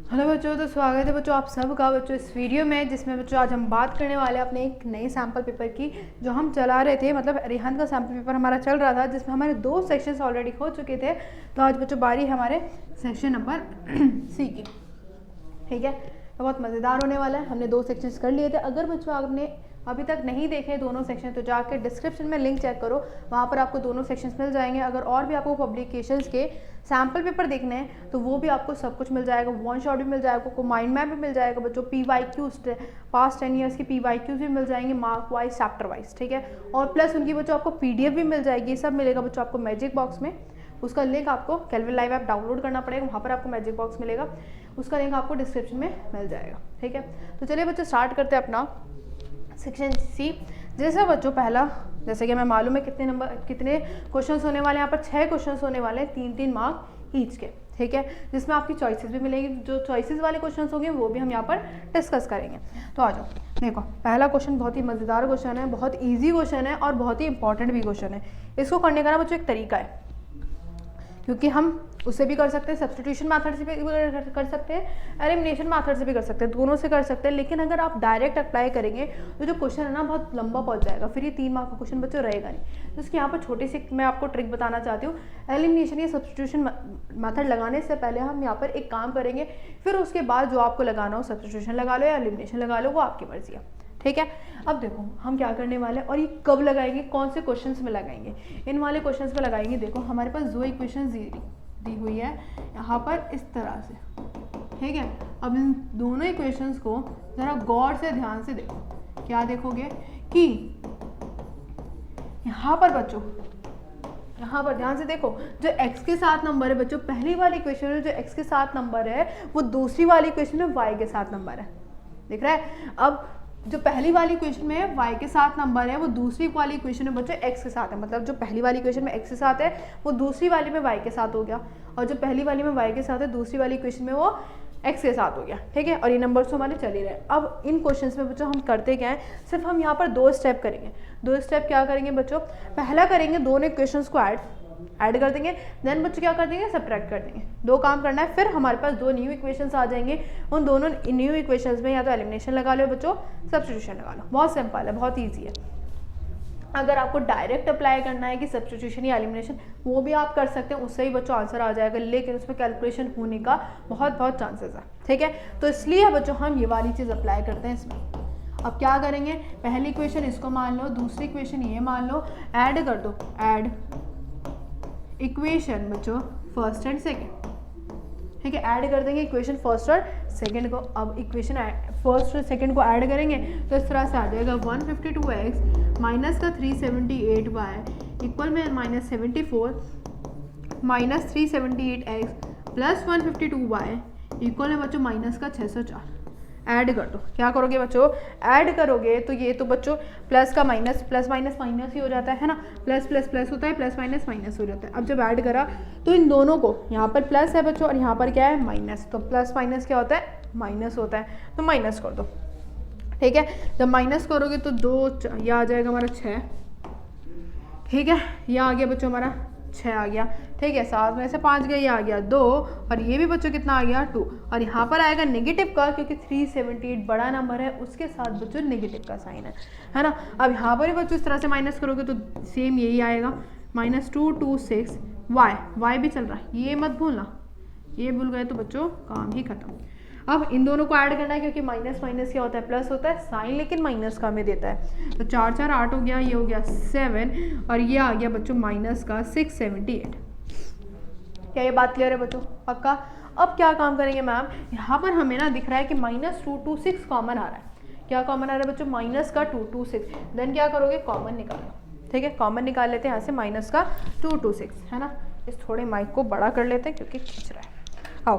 Hello बच्चों, तो स्वागत है बच्चों आप सबका बच्चों इस वीडियो में, जिसमें बच्चों आज हम बात करने वाले हैं अपने एक नए सैम्पल पेपर की जो हम चला रहे थे। मतलब रिहान का सैम्पल पेपर हमारा चल रहा था जिसमें हमारे 2 सेक्शंस ऑलरेडी हो चुके थे। तो आज बच्चों बारी है हमारे सेक्शन नंबर सी की। ठीक है, तो बहुत मज़ेदार होने वाला है। हमने 2 सेक्शंस कर लिए थे। अगर बच्चों आपने अभी तक नहीं देखे दोनों सेक्शन तो जाकर डिस्क्रिप्शन में लिंक चेक करो, वहाँ पर आपको दोनों सेक्शंस मिल जाएंगे। अगर और भी आपको पब्लिकेशंस के सैम्पल पेपर देखने हैं तो वो भी आपको सब कुछ मिल जाएगा। वन शॉट भी मिल जाएगा, आपको माइंड मैप भी मिल जाएगा बच्चों। PYQ पास्ट 10 ईयर्स की PYQs भी मिल जाएंगे, मार्क वाइज चैप्टर वाइज। ठीक है, और प्लस उनकी बच्चों आपको PDF भी मिल जाएगी। ये सब मिलेगा बच्चों आपको मैजिक बॉक्स में। उसका लिंक आपको कैलविन लाइव ऐप डाउनलोड करना पड़ेगा, वहाँ पर आपको मैजिक बॉक्स मिलेगा। उसका लिंक आपको डिस्क्रिप्शन में मिल जाएगा। ठीक है, तो चलिए बच्चों स्टार्ट करते हैं अपना सेक्शन सी। जैसा बच्चों पहला, जैसे कि हमें मालूम है कितने क्वेश्चंस होने वाले हैं। यहाँ पर 6 क्वेश्चंस होने वाले हैं, 3-3 मार्क ईच के। ठीक है, जिसमें आपकी चॉइसेस भी मिलेंगी। जो चॉइसेस वाले क्वेश्चंस होंगे वो भी हम यहाँ पर डिस्कस करेंगे। तो आ जाओ, देखो पहला क्वेश्चन बहुत ही मज़ेदार क्वेश्चन है, बहुत ईजी क्वेश्चन है और बहुत ही इंपॉर्टेंट भी क्वेश्चन है। इसको करने का ना बच्चों एक तरीका है, क्योंकि हम उसे भी कर सकते हैं, सब्स्टिट्यूशन मेथड से भी कर सकते हैं, एलिमिनेशन मेथड से भी कर सकते हैं, दोनों से कर सकते हैं। लेकिन अगर आप डायरेक्ट अप्लाई करेंगे तो जो क्वेश्चन है ना बहुत लंबा पहुंच जाएगा, फिर ये 3 मार्क का क्वेश्चन बच्चों रहेगा नहीं। तो इसकी यहाँ पर छोटी सी मैं आपको ट्रिक बताना चाहती हूँ। एलिमिनेशन या सब्स्टिट्यूशन मेथड लगाने से पहले हम यहाँ पर एक काम करेंगे, फिर उसके बाद जो आपको लगाना हो, सब्स्टिट्यूशन लगा लो या एलिमिनेशन लगा लो, वो आपकी मर्जी है। ठीक है, अब देखो हम क्या करने वाले हैं और ये कब लगाएंगे, कौन से क्वेश्चंस में लगाएंगे। इन वाले क्वेश्चंस में लगाएंगे। देखो हमारे पास जो इक्वेशन दी हुई है यहाँ पर इस तरह से। ठीक है, अब इन दोनों इक्वेशंस को ज़रा गौर से ध्यान से देखो। क्या देखोगे कि यहाँ पर बच्चों, यहाँ पर ध्यान से देखो, जो x के साथ नंबर है बच्चों, पहली वाली इक्वेशन में जो x के साथ नंबर है वो दूसरी वाली इक्वेशन में y के साथ नंबर है। दिख रहा है? अब जो पहली वाली इक्वेशन में y के साथ नंबर है वो दूसरी वाली इक्वेशन में बच्चों x के साथ है। मतलब जो पहली वाली इक्वेशन में x के साथ है वो दूसरी वाली में y के साथ हो गया, और जो पहली वाली में y के साथ है दूसरी वाली इक्वेशन में वो x के साथ हो गया। ठीक है, और ये नंबर्स तो हमारे चल ही रहे। अब इन क्वेश्चंस में बच्चों हम करते क्या है, सिर्फ हम यहाँ पर 2 स्टेप करेंगे। 2 स्टेप क्या करेंगे बच्चों, पहला करेंगे दोनों इक्वेशंस को ऐड कर देंगे, देन बच्चों क्या कर देंगे, सब्ट्रैक्ट कर देंगे। 2 काम करना है, फिर हमारे पास 2 न्यू इक्वेशंस आ जाएंगे। उन दोनों न्यू इक्वेशंस में या तो एलिमिनेशन लगा लो बच्चों, सब्स्टिट्यूशन लगा लो। बहुत सिंपल है, बहुत ईजी है। अगर आपको डायरेक्ट अप्लाई करना है कि सब्स्टिट्यूशन या एलिमिनेशन, वो भी आप कर सकते हैं, उससे ही बच्चों आंसर आ जाएगा, लेकिन उसमें कैलकुलेशन होने का बहुत चांसेस है। ठीक है, तो इसलिए बच्चों हम ये वाली चीज़ अप्लाई करते हैं इसमें। अब क्या करेंगे, पहली इक्वेशन इसको मान लो, दूसरी इक्वेशन ये मान लो, ऐड कर दो। ऐड इक्वेशन बच्चों फर्स्ट एंड सेकेंड। ठीक है, ऐड कर देंगे इक्वेशन फर्स्ट और सेकेंड को। अब इक्वेशन फर्स्ट और सेकेंड को ऐड करेंगे तो इस तरह से आ जाएगा 152x माइनस का 378y इक्वल में -74 minus 378x plus 152y equal में बच्चों माइनस का 604। ऐड कर दो। क्या करोगे बच्चों, ऐड करोगे तो ये तो बच्चों प्लस का माइनस, प्लस माइनस माइनस ही हो जाता है ना, प्लस प्लस प्लस होता है, प्लस माइनस माइनस हो जाता है। अब जब ऐड करा तो इन दोनों को, यहाँ पर प्लस है बच्चों और यहाँ पर क्या है, माइनस। तो प्लस माइनस क्या होता है, माइनस होता है, तो माइनस कर दो। ठीक है, जब माइनस करोगे तो 2 यह आ जाएगा हमारा 6। ठीक है, यह आ गया बच्चों हमारा 6 आ गया। ठीक है, 7 में से 5 गया, ये आ गया 2, और ये भी बच्चों कितना आ गया 2। और यहाँ पर आएगा नेगेटिव का, क्योंकि 378 बड़ा नंबर है, उसके साथ बच्चों नेगेटिव का साइन है ना। अब यहाँ पर भी बच्चों इस तरह से माइनस करोगे तो सेम यही आएगा, -226y। y भी चल रहा है, ये मत भूलना, ये भूल गए तो बच्चों काम ही खत्म। अब इन दोनों को ऐड करना है, क्योंकि माइनस माइनस क्या होता है, प्लस होता है, साइन लेकिन माइनस का हमें देता है। तो 4 4 8 हो गया, ये हो गया 7, और ये आ गया बच्चों माइनस का 678। क्या ये बात क्लियर है बच्चों, पक्का? अब क्या काम करेंगे मैम, यहाँ पर हमें ना दिख रहा है कि -226 कॉमन आ रहा है। क्या कॉमन आ रहा है बच्चों, माइनस का 226। देन क्या करोगे, कॉमन निकालो। ठीक है, कॉमन निकाल लेते हैं यहाँ से, माइनस का 226 है ना। इस थोड़े माइक को बड़ा कर लेते हैं क्योंकि खींच रहा है। आओ,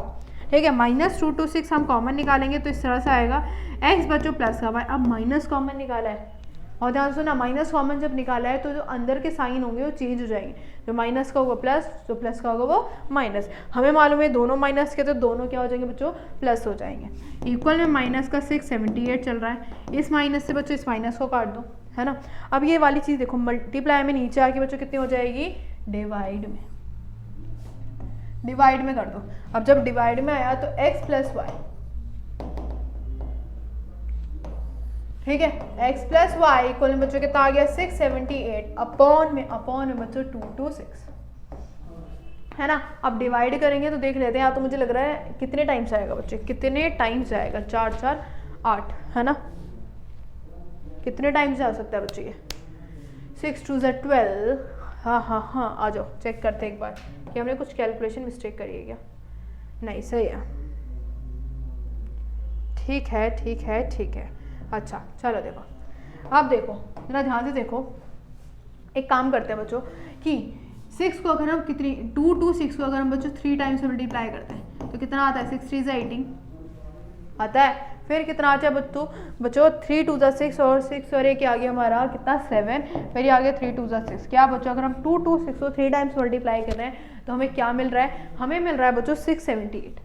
ठीक है, -226 हम कॉमन निकालेंगे तो इस तरह से आएगा x बच्चों प्लस का y। अब माइनस कॉमन निकाला है, और ध्यान सुना, माइनस कॉमन जब निकाला है तो जो अंदर के साइन होंगे वो चेंज हो जाएंगे। जो माइनस का होगा प्लस, जो प्लस का होगा वो माइनस। हमें मालूम है दोनों माइनस के, तो दोनों क्या हो जाएंगे बच्चों, प्लस हो जाएंगे। इक्वल में माइनस का 678 चल रहा है, इस माइनस से बच्चों इस माइनस को काट दो, है ना। अब ये वाली चीज़ देखो, मल्टीप्लाई में नीचे आके बच्चों कितनी हो जाएगी, डिवाइड में। डिवाइड में कर दो। अब जब डिवाइड में आया तो x प्लस वाई, ठीक है, x प्लस वाई इक्वल में बच्चों कितना आ गया 678 अपॉन में बच्चों 226, है ना। अब डिवाइड करेंगे तो देख लेते हैं। यहाँ तो मुझे लग रहा है कितने टाइम्स आएगा बच्चे, कितने टाइम्स आएगा, 4 4 8, है ना। कितने टाइम्स आ सकता है बच्चे ये, 6 2 12। हाँ आ जाओ चेक करते हैं एक बार कि हमने कुछ कैलकुलेशन मिस्टेक करी है क्या। नहीं सही है, ठीक है। अच्छा चलो देखो, अब देखो जरा ध्यान से देखो, एक काम करते हैं बच्चों कि 6 को अगर हम कितनी 2 2 6 को अगर हम बच्चों 3 टाइम्स मल्टीप्लाई करते हैं तो कितना आता है, 6 3 18 आता है। फिर कितना आता है बच्चों 3 2 6 और 6 और एक आ गया हमारा कितना 7, फिर ये आ गया 3 2 6। क्या बच्चों अगर हम 2 2 6 को 3 टाइम्स मल्टीप्लाई कर रहे हैं तो हमें क्या मिल रहा है, हमें मिल रहा है बच्चों 678।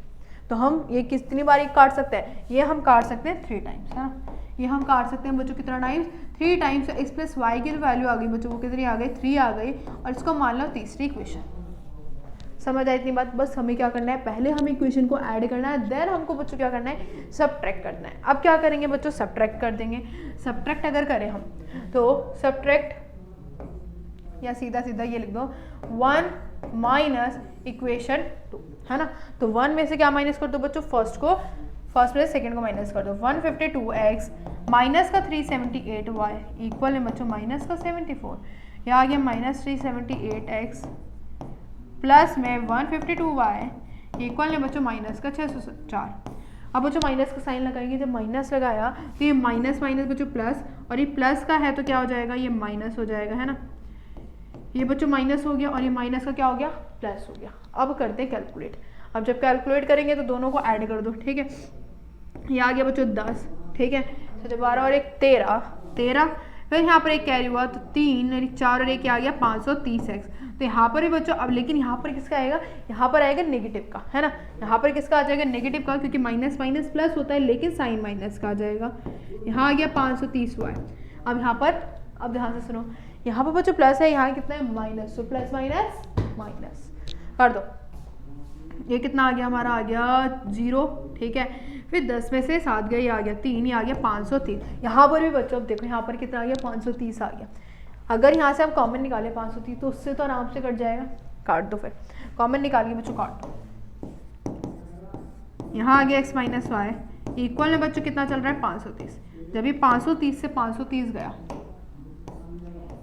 तो हम ये कितनी बार काट सकते हैं, ये हम काट सकते हैं 3 टाइम्स, है ना। ये हम काट सकते हैं बच्चों कितना times, 3 times. X plus Y की जो वैल्यू आ गई बच्चों वो कितनी आ गई, 3 आ गई, और इसको मान लो तीसरी इक्वेशन। समझ आई इतनी बात। बस हमें क्या करना है, पहले हमें इक्वेशन को ऐड करना है, देन हमको बच्चों क्या करना है, सबट्रैक्ट करना है। अब क्या करेंगे बच्चों, सबट्रैक्ट कर देंगे। सबट्रैक्ट अगर करें हम तो सबट्रैक्ट, या सीधा ये लिख दो 1 माइनस इक्वेशन 2, है ना। तो 1 में से क्या माइनस कर दो बच्चों, फर्स्ट में से सेकंड को माइनस कर दो। 152x माइनस का 378y इक्वल है बच्चों माइनस का 74। यह आ गया माइनस 378x प्लस में 152y इक्वल है बच्चों माइनस का 604। अब बच्चों माइनस का साइन लगाएंगे, जब माइनस लगाया तो ये माइनस बच्चों प्लस, और ये प्लस का है तो क्या हो जाएगा, ये माइनस हो जाएगा, है ना। ये बच्चों माइनस हो गया और ये माइनस का क्या हो गया, प्लस हो गया। अब करते हैं कैलकुलेट। अब जब कैलकुलेट करेंगे तो दोनों को ऐड कर दो, ठीक है। ये आ गया बच्चों 10, ठीक है। तो 12 और 1 13, फिर यहाँ पर एक कैरी हुआ तो 3 4 और 1 आ गया 530x। तो यहाँ पर भी बच्चों, अब लेकिन यहाँ पर किसका आएगा, यहाँ पर आएगा नेगेटिव का, है ना। यहाँ पर किसका आ जाएगा, नेगेटिव का, क्योंकि माइनस माइनस प्लस होता है लेकिन साइन माइनस का आ जाएगा। यहाँ आ गया 530y। अब यहाँ पर, अब ध्यान से सुनो, यहाँ पर बच्चों प्लस है, यहाँ कितना है माइनस, तो प्लस माइनस कर दो। ये कितना आ गया, हमारा आ गया 0, ठीक है। फिर 10 में से 7 गया, ये आ गया 3, ये आ गया 530। यहाँ पर भी बच्चों अब देखो यहाँ पर कितना आ गया, 530 आ गया। अगर यहाँ से हम कॉमन निकाले 530 तो उससे तो आराम से कट जाएगा, काट दो। फिर कॉमन निकालिए बच्चों, काट दो। यहाँ आ गया x माइनस वाई इक्वल में बच्चों कितना चल रहा है 530। जब ये 530 से 530 गया,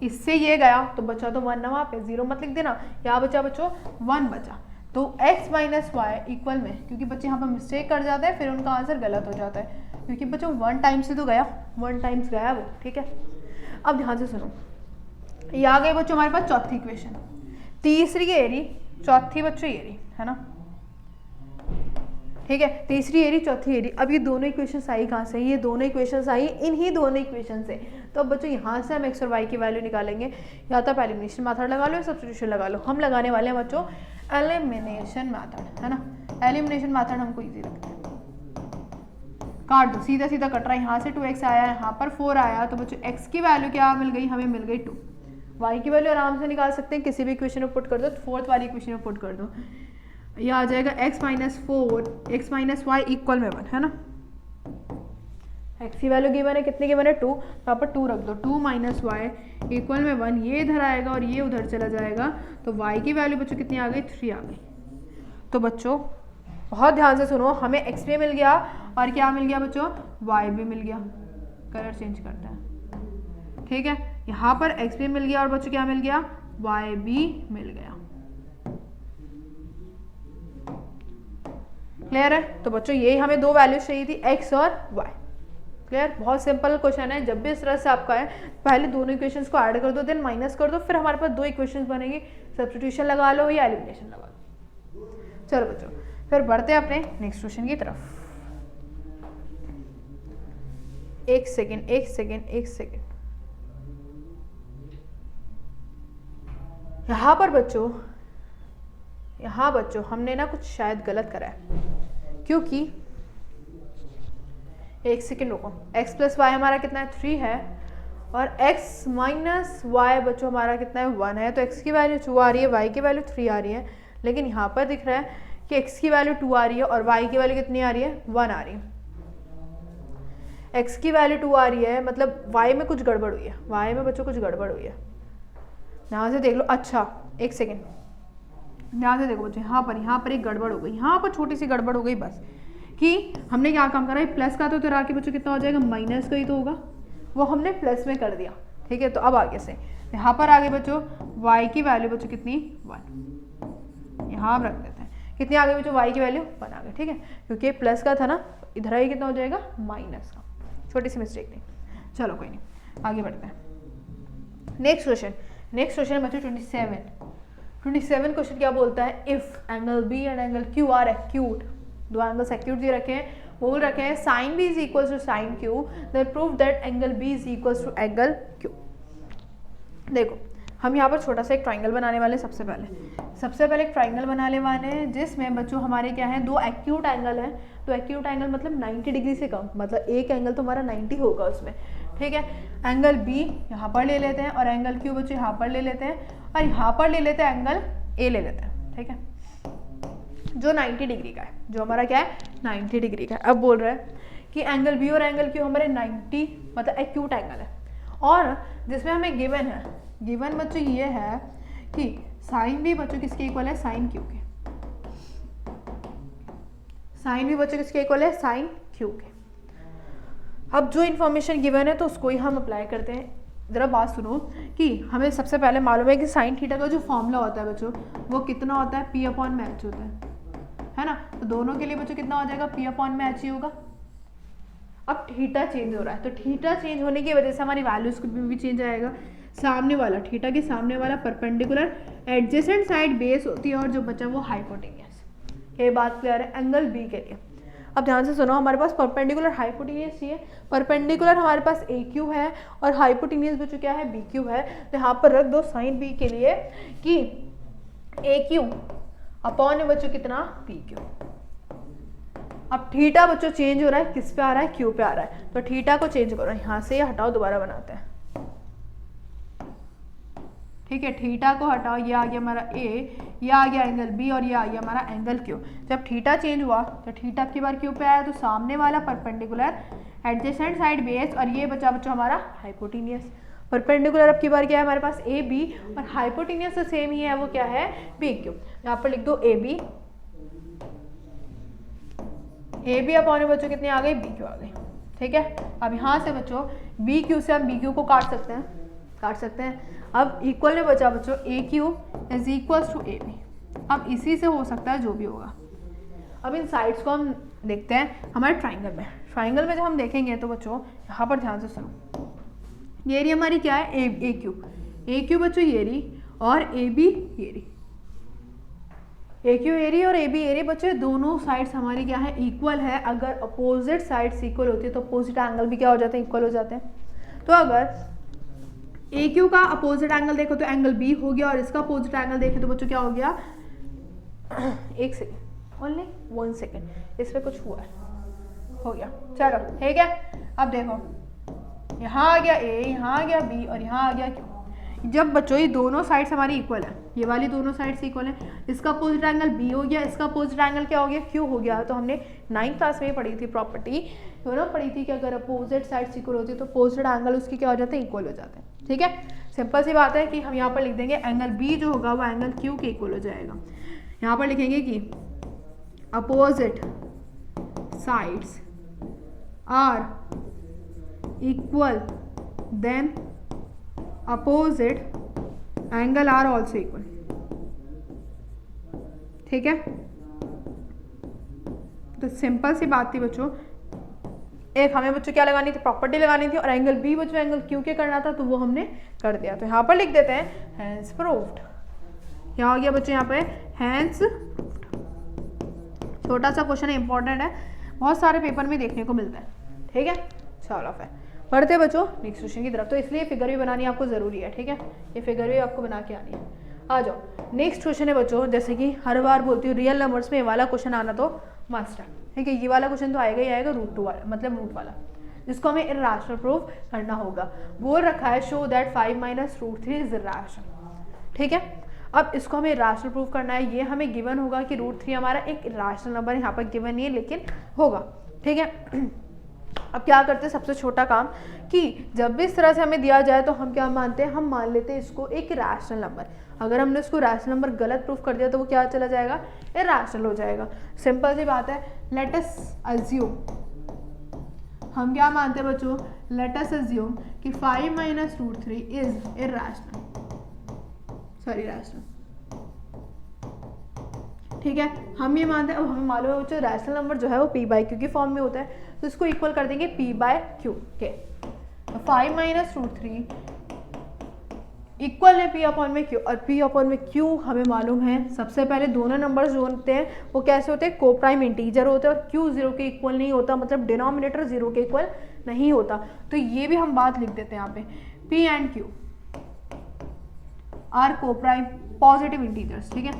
इससे ये गया तो बचा तो 1 ना, वहाँ पे 0 मत लिख देना, यहाँ बचा बच्चों 1 बचा। तो x माइनस वाई इक्वल में, क्योंकि बच्चे यहाँ पर मिस्टेक कर जाते हैं फिर उनका आंसर गलत हो जाता है, क्योंकि बच्चों 1 टाइम्स से तो गया, 1 टाइम्स गया वो, ठीक है। अब ध्यान से सुनो, ये आ गई बच्चों हमारे पास चौथी इक्वेशन, तीसरी ये रही, चौथी बच्चों ये रही, है ना, ठीक है। तीसरी ये रही, चौथी ये रही। अब ये दोनों इक्वेशंस आई कहाँ से, ये दोनों इक्वेशंस आई इन्हीं दोनों इक्वेशन से। तो अब बच्चों यहाँ से हम x और y की वैल्यू निकालेंगे, या तो आप एलिमिनेशन मेथड लगा लो या सब्स्टिट्यूशन लगा लो। हम लगाने वाले हैं बच्चों एलिमिनेशन मेथड, है ना। एलिमिनेशन मेथड हमको इजी लगता है। काट दो, सीधा सीधा कट रहा है। यहाँ से 2x आया, यहाँ पर 4 आया, तो बच्चों x की वैल्यू क्या मिल गई, हमें मिल गई 2। y की वैल्यू आराम से निकाल सकते हैं, किसी भी इक्वेशन में पुट कर दो, फोर्थ वाली इक्वेशन में पुट कर दो। यह आ जाएगा x minus 4 x minus Y equal में 1, है ना। x की वैल्यू गिवन है, कितने गिवन है 2, यहाँ पर 2 रख दो। 2 माइनस वाई इक्वल में 1, ये इधर आएगा और ये उधर चला जाएगा, तो y की वैल्यू बच्चों कितनी आ गई, 3 आ गई। तो बच्चों बहुत ध्यान से सुनो, हमें x भी मिल गया और क्या मिल गया बच्चों, y भी मिल गया। कलर चेंज करता है, ठीक है। यहाँ पर x भी मिल गया और बच्चों क्या मिल गया, y भी मिल गया। क्लियर है। तो बच्चों ये हमें दो वैल्यूज चाहिए थी, x और y। क्लियर, बहुत सिंपल क्वेश्चन है। जब भी इस तरह से आपका है, पहले दोनों इक्वेशंस को ऐड कर दो, देन माइनस कर दो, फिर हमारे पास 2 इक्वेशंस बनेगी, सब्स्टिट्यूशन लगा लो या एलिमिनेशन लगा लो। चलो बच्चों फिर बढ़ते हैं अपने नेक्स्ट क्वेश्चन की तरफ। एक सेकेंड। यहाँ बच्चों हमने ना कुछ शायद गलत करा है, क्योंकि एक सेकेंड रुको, x प्लस वाई हमारा कितना है 3 है, और x माइनस वाई बच्चों हमारा कितना है 1 है। तो x की वैल्यू 2 आ रही है, y की वैल्यू 3 आ रही है, लेकिन यहाँ पर दिख रहा है कि x की वैल्यू 2 आ रही है और y की वैल्यू कितनी आ रही है, 1 आ रही है। x की वैल्यू 2 आ रही है मतलब y में कुछ गड़बड़ हुई है, y में बच्चों कुछ गड़बड़ हुई है। यहाँ से देख लो, अच्छा एक सेकेंड, ध्यान से देखो बच्चों, यहाँ पर एक गड़बड़ हो गई, यहाँ पर छोटी सी गड़बड़ हो गई बस, कि हमने क्या काम करा है, प्लस का तो आके बच्चों कितना हो जाएगा, माइनस का ही तो होगा, वो हमने प्लस में कर दिया। ठीक है, तो अब आगे से यहाँ पर आगे बच्चों y की वैल्यू बच्चों कितनी, 1, यहाँ आप रख देते हैं, कितनी आ गई बच्चों, y की वैल्यू 1 आ गई। ठीक है, क्योंकि प्लस का था ना, इधर ही कितना हो जाएगा, माइनस का, छोटी सी मिस्टेक थी। चलो कोई नहीं, आगे बढ़ते हैं। नेक्स्ट क्वेश्चन है बच्चों 27 क्वेश्चन क्या बोलता है, if angle B and angle Q are acute, दो एंगल्स एक्यूट दे रखे हैं, बोल रखे हैं sine B is equal to sine Q, then prove that angle B is equal to angle Q. देखो हम यहाँ पर छोटा सा एक ट्राइंगल बनाने वाले हैं। सबसे पहले एक ट्राइंगल बनाने वाले हैं जिसमें बच्चों हमारे क्या है, दो एक्यूट एंगल है। तो एक्यूट एंगल मतलब 90 डिग्री से कम, मतलब एक एंगल तो हमारा 90 होगा उसमें। ठीक है, एंगल बी यहाँ पर ले लेते हैं और एंगल क्यू बच्चों यहाँ पर ले लेते हैं और यहाँ पर ले लेते हैं एंगल ए ले लेते हैं। ठीक है, जो 90 डिग्री का है, जो हमारा क्या है 90 डिग्री का है। अब बोल रहा है कि एंगल बी और एंगल क्यू हमारे 90 मतलब एक्यूट एंगल है, और जिसमें हमें गिवन बच्चों ये है कि साइन बी बच्चों किसके इक्वल है, साइन क्यू के। साइन बी बच्चों किसके इक्वल है, साइन क्यू के। अब जो इन्फॉर्मेशन गिवन है तो उसको ही हम अप्लाई करते हैं। ज़रा बात सुनो कि हमें सबसे पहले मालूम है कि साइन थीटा का जो फॉर्मूला होता है बच्चों, वो कितना होता है, पी अपॉन में एच होता है ना। तो दोनों के लिए बच्चों कितना हो जाएगा, पी अपॉन में एच ही होगा। अब थीटा चेंज हो रहा है, तो थीटा चेंज होने की वजह से हमारी वैल्यूज भी चेंज आएगा। सामने वाला थीटा के सामने वाला परपेंडिकुलर एडजेसेंट साइड बेस होती है, और जो बचा वो हाइपोटेनियस। ये बात क्लियर है एंगल बी के लिए। अब ध्यान से सुनो, हमारे पास परपेंडिकुलर हाइपोटेनियस चाहिए। परपेंडिकुलर हमारे पास ए क्यू है और हाइपोटेनियस बच्चों क्या है, बी क्यू है। तो यहाँ पर रख दो साइन बी के लिए कि ए क्यू अपॉन बच्चों कितना, पी क्यू। अब थीटा बच्चों चेंज हो रहा है, किस पे आ रहा है, क्यू पे आ रहा है। तो थीटा को चेंज करो, यहाँ से हटाओ, दोबारा बनाते हैं। ठीक है, थीटा को हटाओ, ये आ गया हमारा ए, ये आ गया एंगल बी और ये आ गया हमारा एंगल क्यू। जब थीटा चेंज हुआ तो थीटा की बार क्यू पे आया, तो सामने वाला परपेंडिकुलर एडजेसेंट साइड बेस और ये बचा बच्चों हमारा हाइपोटेनियस। परपेंडिकुलर अब की बार क्या है हमारे पास, ए बी, और हाइपोटेनियस तो सेम ही है, वो क्या है, बी क्यू। यहाँ पर लिख दो ए बी अपॉन बच्चों कितनी आ गई, बी क्यू आ गई। ठीक है, अब यहाँ से बच्चों बी क्यू से हम बी क्यू को काट सकते हैं। अब इक्वल में बचा बच्चों A Q is equal to A B. अब इसी से हो सकता है जो भी होगा। अब इन साइड्स को हम देखते हैं हमारे ट्राइंगल में जब हम देखेंगे तो बच्चों यहाँ पर ध्यान से सुनो, ये रही हमारी क्या है, ए क्यू बच्चों ये रही, और ए बी ये रही। ए क्यू ए रही और ए बी ए रही बच्चों, दोनों साइड्स हमारी क्या है, इक्वल है। अगर अपोजिट साइड्स इक्वल होती है तो अपोजिट एंगल भी क्या हो जाते हैं, इक्वल हो जाते हैं। तो अगर ए क्यू का अपोजिट एंगल देखो तो एंगल बी हो गया, और इसका अपोजिट एंगल देखे तो बच्चों क्या हो गया, एक सेकेंड, ओनली 1 सेकेंड, इसमें कुछ हुआ है, हो गया। चलो ठीक है, अब देखो यहाँ आ गया ए, यहाँ आ गया बी और यहाँ आ गया क्यू। जब बच्चों ये दोनों साइड्स हमारी इक्वल है, ये वाली दोनों साइड्स इक्वल है, इसका अपोजिट एंगल बी हो गया, इसका अपोजिट एंगल क्या हो गया, क्यू हो गया। तो हमने 9th क्लास में पढ़ी थी प्रॉपर्टी, दोनों पढ़ी थी कि अगर अपोजिट साइड्स इक्वल होती है तो अपोजिट एंगल उसकी क्या हो जाते हैं, इक्वल हो जाते हैं। ठीक है, सिंपल सी बात है कि हम यहाँ पर लिख देंगे एंगल बी जो होगा वो एंगल क्यू के इक्वल हो जाएगा। यहाँ पर लिखेंगे कि opposite sides are equal then opposite angle are also equal. ठीक है, तो सिंपल सी बात थी बच्चों, एक हमें बच्चों क्या लगानी थी, प्रॉपर्टी लगानी थी, और एंगल बी बच्चों एंगल क्यू के करना था, तो वो हमने कर दिया। तो यहाँ पर लिख देते हैं हैंस प्रूव्ड। यहाँ आ गया बच्चों यहाँ पे हैंस प्रूव्ड। छोटा सा क्वेश्चन है, इंपॉर्टेंट है, बहुत सारे पेपर में देखने को मिलता है। ठीक है, चलो फिर बढ़ते बच्चों नेक्स्ट क्वेश्चन की तरफ। तो इसलिए फिगर भी बनानी आपको ज़रूरी है। ठीक है, ये फिगर भी आपको बना के आनी है। आ जाओ नेक्स्ट क्वेश्चन है बच्चों, जैसे कि हर बार बोलती हूँ रियल नंबर्स में ये वाला क्वेश्चन आना तो मस्ट है। ठीक है, ये वाला क्वेश्चन तो आएगा ही आएगा, √2 वाला, मतलब रूट वाला, जिसको हमें इर्रेशनल प्रूफ करना होगा। बोल रखा है शो दैट 5 - √3 इज इर्रेशनल। ठीक है, अब इसको हमें रैशनल प्रूव करना है। ये हमें गिवन होगा कि √3 हमारा एक रैशनल नंबर, यहाँ पर गिवन नहीं है लेकिन होगा, ठीक है। अब क्या करते हैं, सबसे छोटा काम कि जब भी इस तरह से हमें दिया जाए तो हम क्या मानते हैं, हम मान लेते हैं इसको एक रैशनल नंबर। अगर हमने इसको रैशनल नंबर गलत प्रूफ कर दिया तो वो क्या चला जाएगा, इरैशनल हो जाएगा। सिंपल सी बात है। लेट अस अज्यूम, हम क्या मानते हैं बच्चों, लेट अस अज्यूम कि 5 - √3 इज इरैशनल, सॉरी रैशनल, ठीक है। हम ये मानते हैं। अब हमें मालूम है बच्चों रैशनल नंबर जो है वो p/q की फॉर्म में होता है, तो इसको इक्वल कर देंगे p/q के। 5 - √3 इक्वल है p/q, और p/q हमें मालूम है सबसे पहले दोनों नंबर्स जो होते हैं वो कैसे होते हैं, को प्राइम इंटीजर होते हैं, और q 0 के इक्वल नहीं होता, मतलब डिनोमिनेटर 0 के इक्वल नहीं होता। तो ये भी हम बात लिख देते हैं यहाँ पे, p and q आर को प्राइम पॉजिटिव इंटीजर्स, ठीक है,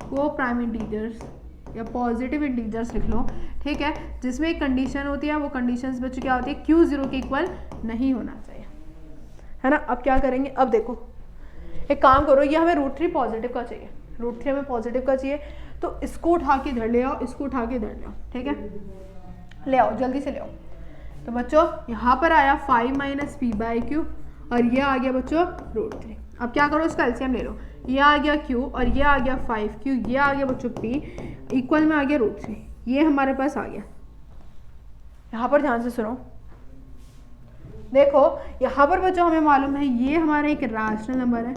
को प्राइम इंटीजर्स या पॉजिटिव इंटीजर्स लिख लो, ठीक है, जिसमें एक कंडीशन होती है, वो कंडीशंस बच्चों क्या होती है, q 0 के इक्वल नहीं होना चाहिए, है ना। अब क्या करेंगे, अब देखो एक काम करो, ये हमें √3 पॉजिटिव का चाहिए, √3 हमें पॉजिटिव का चाहिए, तो इसको उठा के इधर ले आओ, इसको उठा के इधर ले आओ, ठीक है, ले आओ जल्दी से ले आओ। तो बच्चों यहाँ पर आया 5 - p/q और ये आ गया बच्चों √3। अब क्या करो, इसका एलसीएम ले लो, ये आ गया q और ये आ गया 5q, ये आ गया बच्चों p, इक्वल में आ गया √3, ये हमारे पास आ गया। यहाँ पर ध्यान से सुनो, देखो यहाँ पर बच्चों हमें मालूम है ये हमारा एक रैशनल नंबर है,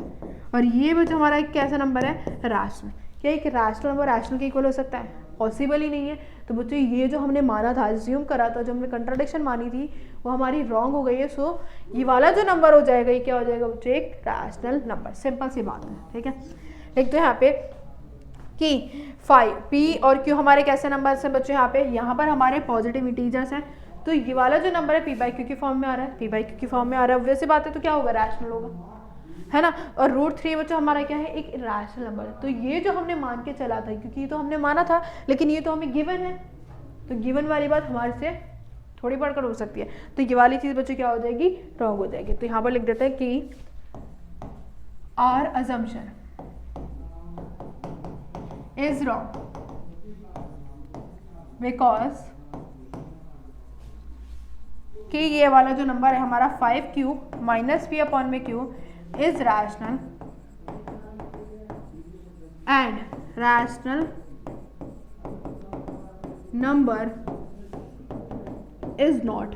और ये बच्चों हमारा एक कैसा नंबर है, रैशनल। क्या एक रैशनल नंबर रैशनल के इक्वल हो सकता है, पॉसिबल ही नहीं है। तो बच्चों ये जो हमने माना था, अज्यूम करा था, जो हमने कंट्राडिक्शन मानी थी, वो हमारी रॉन्ग हो गई है। सो ये वाला जो नंबर हो जाएगा, ये क्या हो जाएगा बच्चों, एक रैशनल नंबर। सिंपल सी बात है, ठीक है। एक तो यहाँ पे कि 5 p और q हमारे कैसे नंबर हैं बच्चों, यहाँ पर हमारे पॉजिटिव इंटीजर्स हैं, तो ये वाला जो नंबर है p/q की फॉर्म में आ रहा है, p/q की फॉर्म में आ रहा है, वैसे बात है तो क्या होगा, रैशनल होगा, है ना। और √3 बच्चों हमारा क्या है, एक रैशनल नंबर है। तो ये जो हमने मान के चला था, क्योंकि ये तो हमने माना था, लेकिन ये तो हमें गिवन है, तो गिवन वाली बात हमारे से थोड़ी बढ़कर हो सकती है, तो ये वाली चीज़ बच्चों क्या हो जाएगी, रॉन्ग हो जाएगी। तो यहाँ पर लिख देते हैं कि our assumption is wrong because कि ये वाला जो नंबर है हमारा 5q - p/q is rational and rational number is not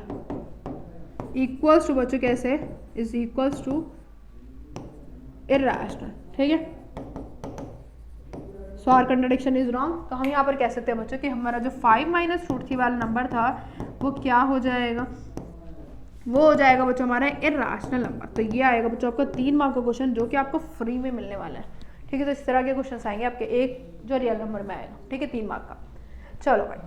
equals to बच्चों कैसे is equals to irrational, ठीक है। सो आर कंट्राडिक्शन इज रॉन्ग। तो हम यहाँ पर कह सकते हैं बच्चों कि हमारा जो 5 - √3 वाला नंबर था वो क्या हो जाएगा, वो हो जाएगा बच्चों हमारा इरैशनल नंबर। तो ये आएगा बच्चों आपका 3 मार्क का क्वेश्चन, जो कि आपको फ्री में मिलने वाला है, ठीक है। तो इस तरह के क्वेश्चन आएंगे आपके, एक जो रियल नंबर में आएगा, ठीक है, 3 मार्क का। चलो भाई,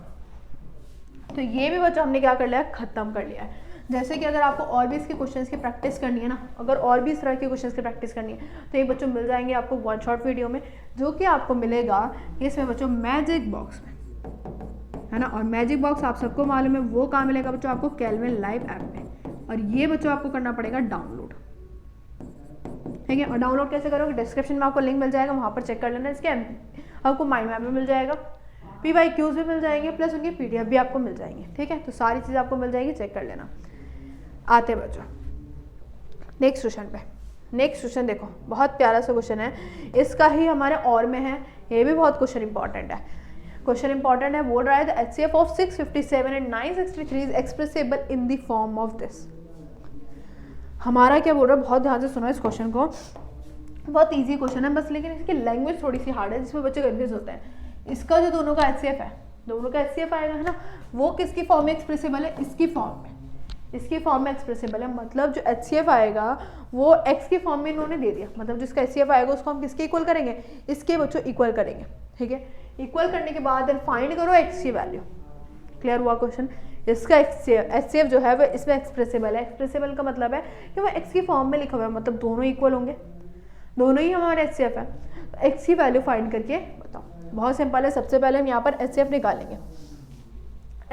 तो ये भी बच्चों हमने क्या कर लिया है, खत्म कर लिया है। जैसे कि अगर आपको और भी इसके क्वेश्चंस की प्रैक्टिस करनी है ना, अगर और भी इस तरह के क्वेश्चंस की प्रैक्टिस करनी है, तो ये बच्चों मिल जाएंगे आपको 1 शॉट वीडियो में, जो कि आपको मिलेगा इसमें बच्चों मैजिक बॉक्स में, है ना। और मैजिक बॉक्स आप सबको मालूम है वो कहाँ मिलेगा बच्चों, आपको कैलविन लाइव ऐप में, और ये बच्चों आपको करना पड़ेगा डाउनलोड, ठीक है। और डाउनलोड कैसे करोगे, डिस्क्रिप्शन में आपको लिंक मिल जाएगा, वहाँ पर चेक कर लेना। इसके आपको माइंड मैप में मिल जाएगा, p/qs भी मिल जाएंगे, प्लस उनके PDF भी आपको मिल जाएंगे, ठीक है। तो सारी चीज़ें आपको मिल जाएगी, चेक कर लेना। आते बच्चों नेक्स्ट क्वेश्चन पे। नेक्स्ट क्वेश्चन देखो, बहुत प्यारा सा क्वेश्चन है, इसका ही हमारे और में है, ये भी बहुत क्वेश्चन इंपॉर्टेंट है। क्वेश्चन इंपॉर्टेंट है, बोल रहा है the HCF of 657 and 963 is expressible in the form of this. हमारा क्या बोल रहा है, बहुत ध्यान से सुनो इस क्वेश्चन को, बहुत ईजी क्वेश्चन है बस, लेकिन इसकी लैंग्वेज थोड़ी सी हार्ड है, जिसमें बच्चे कन्फ्यूज होते हैं। इसका जो दोनों का HCF है, दोनों का HCF आएगा, है ना, वो किसकी फॉर्म में एक्सप्रेसिबल है, इसकी फॉर्म में, इसकी फॉर्म में एक्सप्रेसिबल है। मतलब जो HCF आएगा वो x की फॉर्म में इन्होंने दे दिया, मतलब जिसका HCF आएगा उसको हम किसके इक्वल करेंगे, इसके बच्चों इक्वल करेंगे, ठीक है। इक्वल करने के बाद देन फाइंड करो x की वैल्यू। क्लियर हुआ क्वेश्चन। इसका HCF जो है वो इसमें एक्सप्रेसिबल है। एक्सप्रेसिबल का मतलब है कि वो x की फॉर्म में लिखा हुआ है, मतलब दोनों इक्वल होंगे, दोनों ही हमारे HCF है। तो x की वैल्यू फाइंड करके बताओ। बहुत सिंपल है, सबसे पहले हम यहाँ पर HCF निकालेंगे।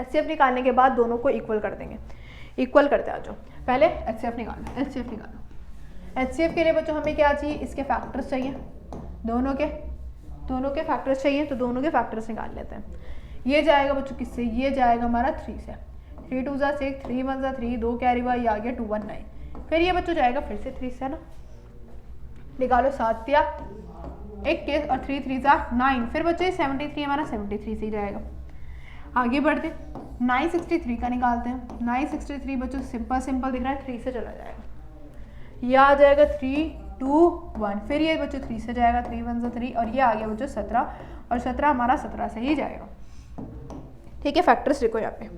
HCF निकालने के बाद दोनों को इक्वल कर देंगे। इक्वल करते आ जाओ, पहले HCF निकालो, HCF निकालो। HCF के लिए बच्चों हमें क्या चाहिए, इसके फैक्टर्स चाहिए, दोनों के फैक्टर्स चाहिए तो दोनों के फैक्टर्स निकाल लेते हैं। ये जाएगा बच्चों किससे, ये जाएगा हमारा 3 से, 3 2 ज़ा 6, 3 1 ज़ा 3, 2 कैरी हुआ, ये आ गया 219। फिर ये बच्चों जाएगा फिर से 3 से, है ना, निकालो 7 या 21 और 3 3 ज़ा 9। फिर बच्चों ये 73 हमारा 73 से ही जाएगा। आगे बढ़ते 963 का निकालते हैं। 963 बच्चों सिंपल दिख रहा है, 3 से चला जाएगा, यह आ जाएगा 3 2 1। फिर ये बच्चों 3 से जाएगा, 3 1 ज़ा 3 और ये आ गया बच्चों 17 और 17 हमारा 17 से ही जाएगा। ठीक है, फैक्टर्स देखो यहाँ पे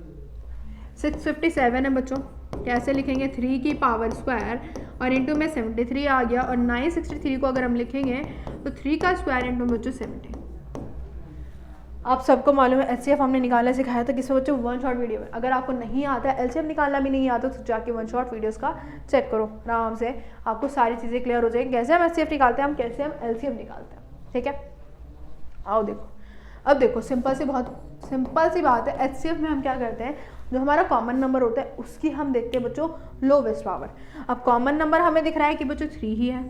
657 है बच्चों, कैसे लिखेंगे, 3 की पावर स्क्वायर और इंटू में 73 आ गया, और 963 को अगर हम लिखेंगे तो 3 का स्क्वायर इंटू बच्चों 70। आप सबको मालूम है एचसीएफ हमने निकालना सिखाया था किसमें बच्चों, वन शॉट वीडियो में। अगर आपको नहीं आता है, एलसीएम निकालना भी नहीं आता, तो जाके वन शॉट वीडियोस का चेक करो आराम से, आपको सारी चीज़ें क्लियर हो जाएंगी, कैसे हम एचसीएफ निकालते हैं, हम कैसे हम एलसीएम निकालते हैं। ठीक है, आओ देखो, अब देखो बहुत सिंपल सी बात है। एचसीएफ में हम क्या करते हैं, जो हमारा कॉमन नंबर होता है उसकी हम देखते हैं बच्चों लोवेस्ट पावर। अब कॉमन नंबर हमें दिख रहा है कि बच्चों 3 ही है,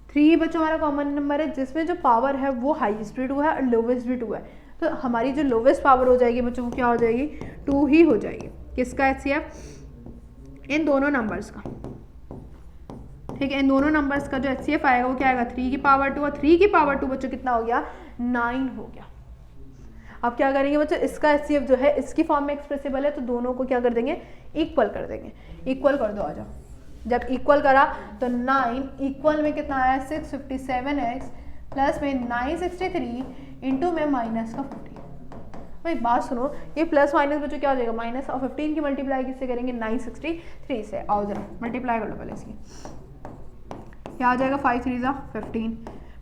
3 ही बच्चों हमारा कॉमन नंबर है, जिसमें जो पावर है वो हाईएस्ट भी 2 है और लोवेस्ट भी 2 है। तो हमारी जो लोवेस्ट पावर हो जाएगी बच्चों, वो क्या हो जाएगी, 2 ही हो जाएगी। किसका एचसीएफ, इन दोनों नंबर्स का। ठीक है, इन दोनों नंबर्स का जो एचसीएफ आएगा वो क्या आएगा, 3 की पावर 2, और 3 की पावर 2 बच्चों कितना हो गया, 9 हो गया। अब क्या करेंगे बच्चों, इसका एचसीएफ जो है इसकी फॉर्म में एक्सप्रेसिबल है, तो दोनों को क्या कर देंगे, इक्वल कर देंगे। इक्वल कर दो, आ जाओ। जब इक्वल करा तो 9 इक्वल में कितना आया, 657x प्लस में 963 इंटू में माइनस का 15। भाई बात सुनो, ये प्लस माइनस बच्चों क्या हो जाएगा, माइनस, और 15 की मल्टीप्लाई किससे करेंगे, 963 से। आओ जरा मल्टीप्लाई कर लो पहले इसकी, क्या आ जाएगा, 5 3 ज़ा 15,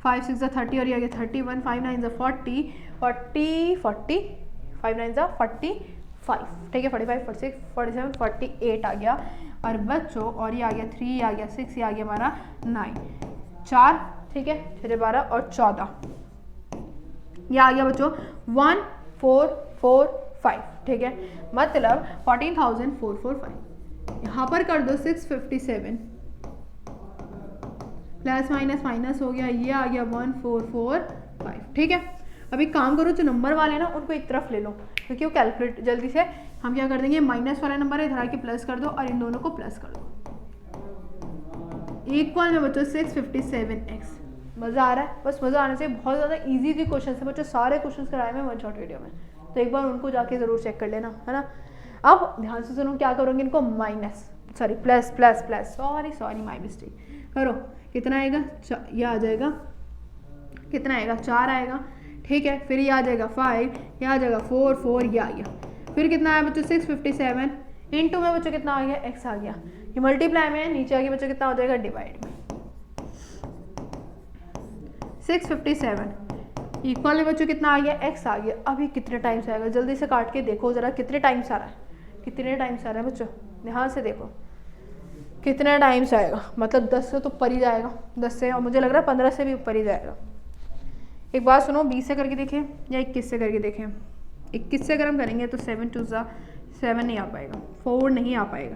5 6 ज़ा 30 और ये आ गया 31, 5 9 ज़ा 40, 5 9 ज़ा 45। ठीक है, 45 46 47 48 आ गया। और बच्चों और ये आ गया 3, आ गया 6, ये आ गया हमारा 9, 4, ठीक है, 6 12 और 14, ये आ गया बच्चों 1445। ठीक है, मतलब 14,445। यहाँ पर कर दो 657 प्लस माइनस माइनस हो गया, ये आ गया 1445। ठीक है, अभी काम करो, जो नंबर वाले ना उनको एक तरफ ले लो, क्योंकि वो कैलकुलेट जल्दी से हम क्या कर देंगे, माइनस वाला नंबर है इधर आके प्लस कर दो और इन दोनों को प्लस कर दो। इक्वल में बच्चों 657x। मज़ा आ रहा है, बस मज़ा आने से। बहुत ज़्यादा इजी क्वेश्चन है बच्चों, सारे क्वेश्चन कराए मैं वन शॉट वीडियो में, तो एक बार उनको जाके ज़रूर चेक कर लेना, है ना। अब ध्यान से सुनो, क्या करोगे, इनको minus sorry plus plus plus, sorry my mistake, करो। कितना आएगा, ये आ जाएगा, कितना आएगा, 4 आएगा। ठीक है, फिर ये आ जाएगा 5, ये आ जाएगा 4 4, ये आ गया। फिर कितना आया बच्चों, 657 इंटू में बच्चों कितना आ गया, x आ गया। ये मल्टीप्लाई में है, नीचे आ गया बच्चों कितना हो जाएगा, डिवाइड में। 657 इक्वल में बच्चों कितना आ गया, x आ गया। अभी कितने टाइम्स आएगा, जल्दी से काट के देखो ज़रा कितने टाइम्स आ रहा है, कितने टाइम्स आ रहा है बच्चों, ध्यान से देखो कितने टाइम्स आएगा। मतलब 10 से तो ऊपर ही जाएगा, 10 से, और मुझे लग रहा है 15 से भी ऊपर ही जाएगा। एक बात सुनो, 20 से करके देखें या 21 से करके देखें। 21 से अगर हम करेंगे तो 7 2 ज़ा 7 नहीं आ पाएगा, 4 नहीं आ पाएगा।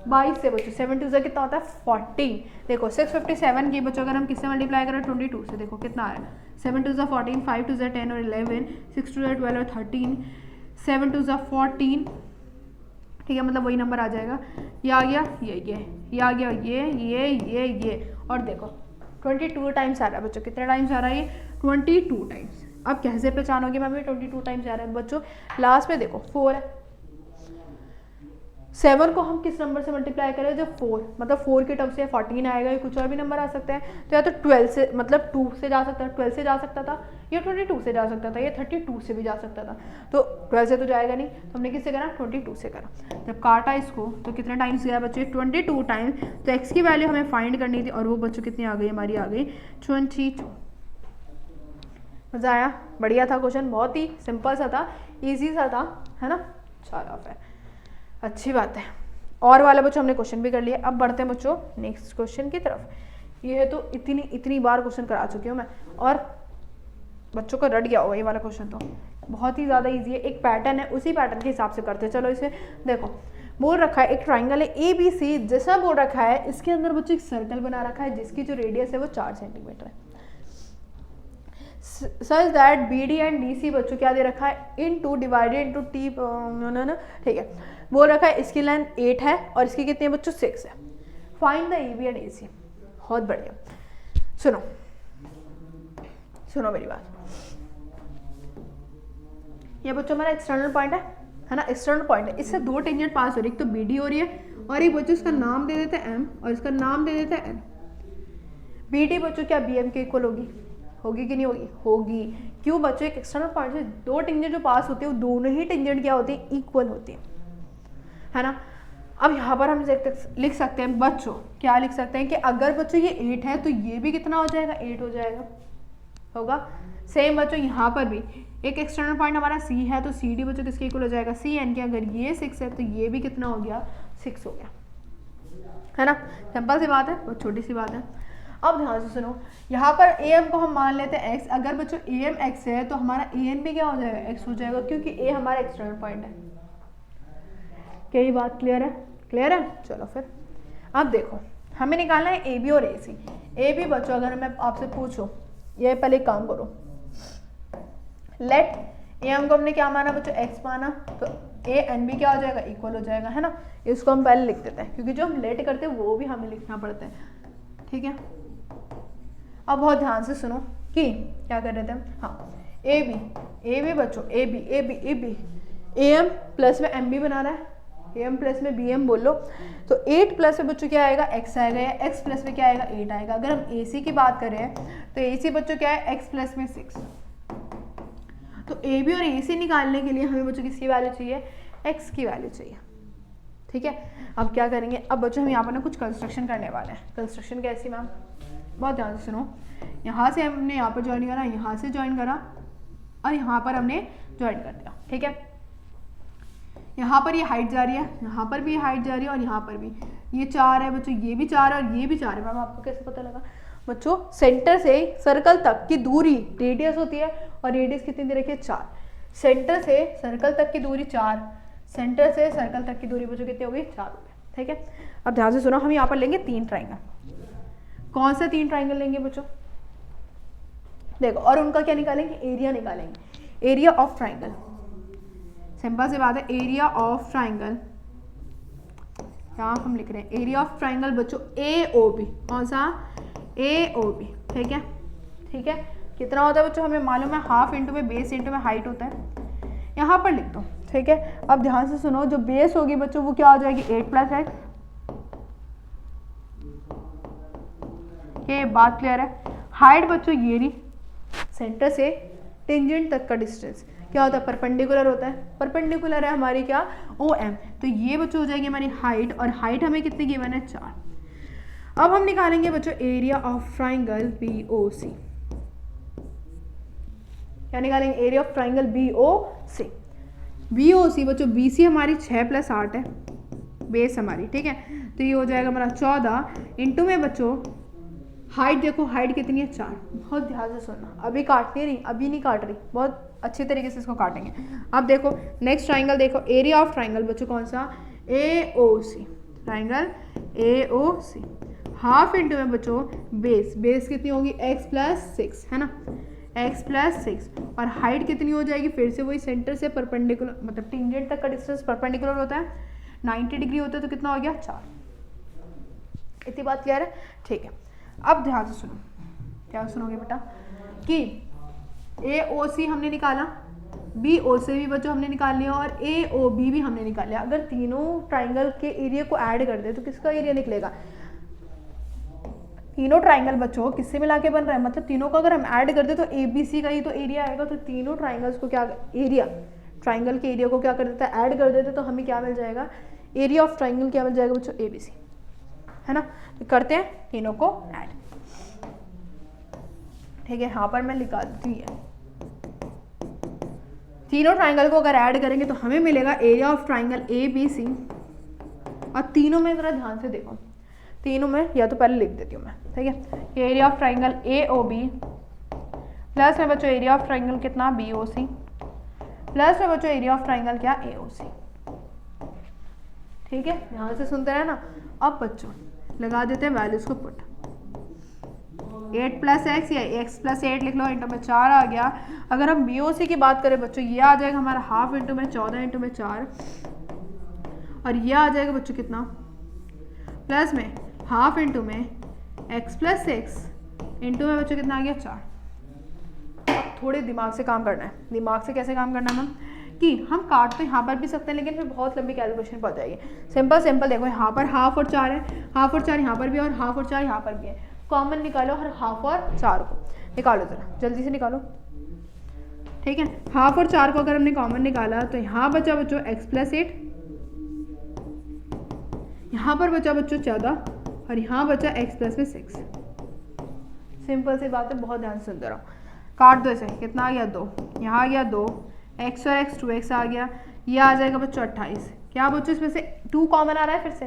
22 से बच्चों 7 2 ज़ा कितना होता है, 40। देखो 657 की बच्चों अगर हम किससे मल्टीप्लाई करें, 22 से, देखो कितना आ रहा है, 7 2 ज़ा 14, 5 2 ज़ा 10 और 11, 6 2 ज़ा 12 और 13, 7 2 ज़ा 14। ठीक है, मतलब वही नंबर आ जाएगा। ये आ गया, ये आ गया, ये और देखो 22 टाइम्स आ रहा है बच्चों। कितने टाइम्स आ रहा है ये, 22 टाइम्स। अब कैसे पहचानोगे मैम 22 टाइम्स आ रहा है बच्चों, लास्ट में देखो 4 है। 7 को हम किस नंबर से मल्टीप्लाई करें, जो 4, मतलब 4 के टर्म से 14 आएगा, या कुछ और भी नंबर आ सकता है। तो या तो 12 से, मतलब 2 से जा सकता है, 12 से जा सकता था, या 22 से जा सकता था, या 32 से भी जा सकता था। तो 12 से तो जाएगा नहीं, तो हमने किससे करा, 22 से करा। जब काटा इसको तो कितने टाइम्स गया बच्चे, 22 टाइम्स। तो x की वैल्यू हमें फाइंड करनी थी, और वो बच्चों कितनी आ गई, हमारी आ गई 22। मज़ा आया, बढ़िया था क्वेश्चन, बहुत ही सिंपल सा था, ईजी सा था, है ना। चलो फिर अच्छी बात है। और वाला बच्चों हमने क्वेश्चन भी कर लिया। अब बढ़ते हैं बच्चों नेक्स्ट क्वेश्चन की तरफ। ये है तो इतनी बार क्वेश्चन करा चुकी हूँ मैं, और बच्चों को रट गया होगा ये वाला क्वेश्चन, तो बहुत ही ज़्यादा इजी है। एक पैटर्न है, उसी पैटर्न के हिसाब से करते हैं। चलो इसे देखो, बोल रखा है एक ट्राइंगल है ABC, जैसा बोल रखा है इसके अंदर बच्चों एक सर्कल बना रखा है जिसकी जो रेडियस है वो 4 सेंटीमीटर है। Such that B D and D C बच्चों क्या दे रखा है, in two divided into T, ना ठीक है, बोल रखा है इसकी लेंथ 8 है और इसकी कितनी है बच्चों 6 है। Find the A B and A C. बहुत बढ़िया, सुनो सुनो मेरी बात। ये बच्चों हमारा एक्सटर्नल पॉइंट है ना, एक्सटर्नल पॉइंट है, इससे दो टेंजेंट पास हो रही है, एक तो बी डी हो रही है और एक बच्चों इसका नाम दे देते हैं एम और इसका नाम दे देते हैं एन। बी डी बच्चों क्या बी एम के इक्वल होगी, होगी कि नहीं होगी, होगी। क्यों बच्चों, एक एक्सटर्नल पॉइंट से दो टेंजेंट जो पास होते हैं वो दोनों ही टेंजेंट क्या होती है, इक्वल होती है ना। अब यहाँ पर हम लिख सकते हैं बच्चों, क्या लिख सकते हैं कि अगर बच्चों ये 8 है तो ये भी कितना हो जाएगा, 8 हो जाएगा, होगा। सेम बच्चों यहाँ पर भी एक एक्सटर्नल पॉइंट हमारा सी है तो सी डी बच्चों किसके इक्वल हो जाएगा, सी एन के। अगर ये 6 है तो ये भी कितना हो गया, 6 हो गया, है ना। सिंपल सी बात है, बहुत छोटी सी बात है। अब ध्यान से सुनो, यहाँ पर ए एम को हम मान लेते हैं एक्स। अगर बच्चों ए एम एक्स है तो हमारा ए एन भी क्या हो जाएगा, एक्स हो जाएगा, क्योंकि ए हमारा एक्सटर्नल पॉइंट है। क्या ये बात क्लियर है, क्लियर है। चलो फिर अब देखो, हमें निकालना है ए बी और ए सी। ए बी बच्चों अगर मैं आपसे पूछूं, ये पहले एक काम करो, लेट ए एम को हमने क्या माना बच्चों, एक्स माना, तो ए एन भी क्या हो जाएगा, इक्वल हो जाएगा, है ना। इसको हम पहले लिख देते हैं क्योंकि जो हम लेट करते हैं वो भी हमें लिखना पड़ता है, ठीक है। अब बहुत ध्यान से सुनो कि क्या कर रहे थे हम, हाँ ए बी बच्चों, A B A M plus में एम बी बना रहा है, ए एम प्लस में बी एम बोल लो, तो 8 प्लस में बच्चों क्या आएगा, एक्स आएगा, या एक्स प्लस में क्या आएगा, 8 आएगा। अगर हम ए सी की बात करें तो ए सी बच्चों क्या है, एक्स प्लस में 6। तो ए बी और ए सी निकालने के लिए हमें बच्चों किसकी वैल्यू चाहिए, एक्स की वैल्यू चाहिए, ठीक है। अब क्या करेंगे, अब बच्चों हम यहाँ पर ना कुछ कंस्ट्रक्शन करने वाले हैं। कंस्ट्रक्शन कैसी मैम, बहुत ध्यान से सुनो। यहाँ से हमने यहाँ पर ज्वाइन करा, यहाँ से ज्वाइन करा और यहाँ पर हमने ज्वाइन कर दिया, ठीक है। यहाँ पर ये हाइट जा रही है, यहाँ पर भी हाइट जा रही है और यहाँ पर भी ये 4 है बच्चों, ये भी 4 है और ये भी 4 है। मैम आपको कैसे पता लगा बच्चों, सेंटर से सर्कल तक की दूरी रेडियस होती है और रेडियस कितनी दे रखी है, 4। सेंटर से सर्कल तक की दूरी 4, सेंटर से सर्कल तक की दूरी बच्चों कितनी होगी, 4 हो गई, ठीक है। अब ध्यान से सुनो, हम यहाँ पर लेंगे 3 ट्राइंगल। कौन से 3 ट्राइंगल लेंगे बच्चों, देखो, और उनका क्या निकालेंगे, एरिया निकालेंगे, एरिया ऑफ ट्राइंगल। सिंपल सी बात है, एरिया ऑफ ट्राइंगल, यहाँ हम लिख रहे हैं एरिया ऑफ ट्राइंगल बच्चों ए ओ बी। कौन सा, ए ओ बी, ठीक है, ठीक है। कितना होता है बच्चों, हमें मालूम है, हाफ इंटू में बेस इंटू में हाइट होता है, यहाँ पर लिख दो, ठीक है। अब ध्यान से सुनो, जो बेस होगी बच्चों वो क्या हो जाएगी, 8 प्लस एक्स। ये बात क्लियर है। हाइट बच्चों ये रही, सेंटर से टेंजेंट तक का डिस्टेंस क्या होता है, परपेंडिकुलर होता है, परपेंडिकुलर है हमारी क्या, ओ एम। तो ये बच्चों हो जाएगी हमारी हाइट, और हाइट हमें कितनी गिवन है, 4। अब हम निकालेंगे बच्चों area of triangle B O C. क्या निकालेंगे, area of triangle B O C. B O C बच्चों, बी सी हमारी 6 प्लस 8 है, बेस हमारी, ठीक है। तो ये हो जाएगा हमारा 14 इंटू में बच्चों हाइट, देखो हाइट कितनी है, 4। बहुत ध्यान से सुनना, अभी काटनी नहीं, अभी नहीं काट रही, बहुत अच्छी तरीके से इसको काटेंगे। अब देखो नेक्स्ट ट्राइंगल, देखो एरिया ऑफ ट्राइंगल बच्चों कौन सा, A O C, triangle A O C. Half into में बच्चों बेस, बेस कितनी होगी, एक्स प्लस 6, है ना, एक्स प्लस 6। और हाइट कितनी हो जाएगी, फिर से वही सेंटर से परपेंडिकुलर, मतलब टेंजेंट तक का डिस्टेंस परपेंडिकुलर होता है, 90 डिग्री होता है, तो कितना हो गया, 4। इतनी बात क्लियर है, ठीक है। अब ध्यान से सुनो, क्या सुनोगे बेटा, कि ए ओ सी हमने निकाला, बी ओ से भी बच्चों हमने निकाल लिया और ए ओ बी भी हमने निकाल लिया। अगर तीनों ट्राइंगल के एरिया को ऐड कर दे तो किसका एरिया निकलेगा, तीनों ट्राइंगल बच्चों किससे मिला के बन रहा है, मतलब तीनों को अगर हम ऐड कर दे तो ए बी सी का ही तो एरिया आएगा। तो तीनों ट्राइंगल्स को क्या एरिया, ट्राइंगल के एरिया को क्या कर देता है, ऐड कर देते, तो हमें क्या मिल जाएगा, एरिया ऑफ ट्राइंगल क्या मिल जाएगा बच्चों, ए बी सी, है ना। तो करते हैं तीनों को ऐड, ठीक है। यहाँ पर मैं लिखा देती है, तीनों ट्राइंगल को अगर ऐड करेंगे तो हमें मिलेगा area of triangle A B C. और तीनों में जरा ध्यान से देखो, तीनों में या तो पहले लिख देती हूँ मैं, ठीक है। Area of triangle A O B plus में बच्चों एरिया ऑफ ट्राइंगल कितना, बी ओ सी, प्लस में बच्चों एरिया ऑफ ट्राइंगल क्या, ए ओ सी, ठीक है। ध्यान से सुनते रहे ना। अब बच्चों लगा देते हैं वैल्यूज को पुट। 8 प्लस एक्स या x प्लस 8 लिख लो, इंटू में 4 आ गया। अगर हम BOC की बात करें बच्चों, ये आ जाएगा हमारा हाफ इंटू में 14 इंटू में 4, और ये आ जाएगा बच्चों कितना, प्लस में हाफ इंटू में x प्लस 6 इंटू में बच्चों कितना आ गया 4। अब थोड़े दिमाग से काम करना है। दिमाग से कैसे काम करना है मैम, कि हम काट तो यहाँ पर भी सकते हैं, लेकिन फिर बहुत लंबी कैलकुलेशन पड़ जाएगी। सिंपल देखो, यहाँ पर हाफ और 4 है, हाफ और 4 यहाँ पर भी है और हाफ और 4 यहाँ पर भी है। कॉमन निकालो हर हाफ और 4 को, निकालो जरा जल्दी से निकालो। ठीक है, हाफ और 4 को अगर हमने कॉमन निकाला तो यहाँ बचा बच्चों x प्लस 8, यहाँ पर बचा बच्चों 14 और यहाँ बचा x प्लस में 6। सिंपल सी बात है, बहुत ध्यान से सुनते रहो। काट दो इसे, कितना आ गया 2, यहाँ आ गया 2, x और x 2x आ गया, ये आ जाएगा बच्चों 28। क्या बच्चों इसमें से 2 कॉमन आ रहा है, फिर से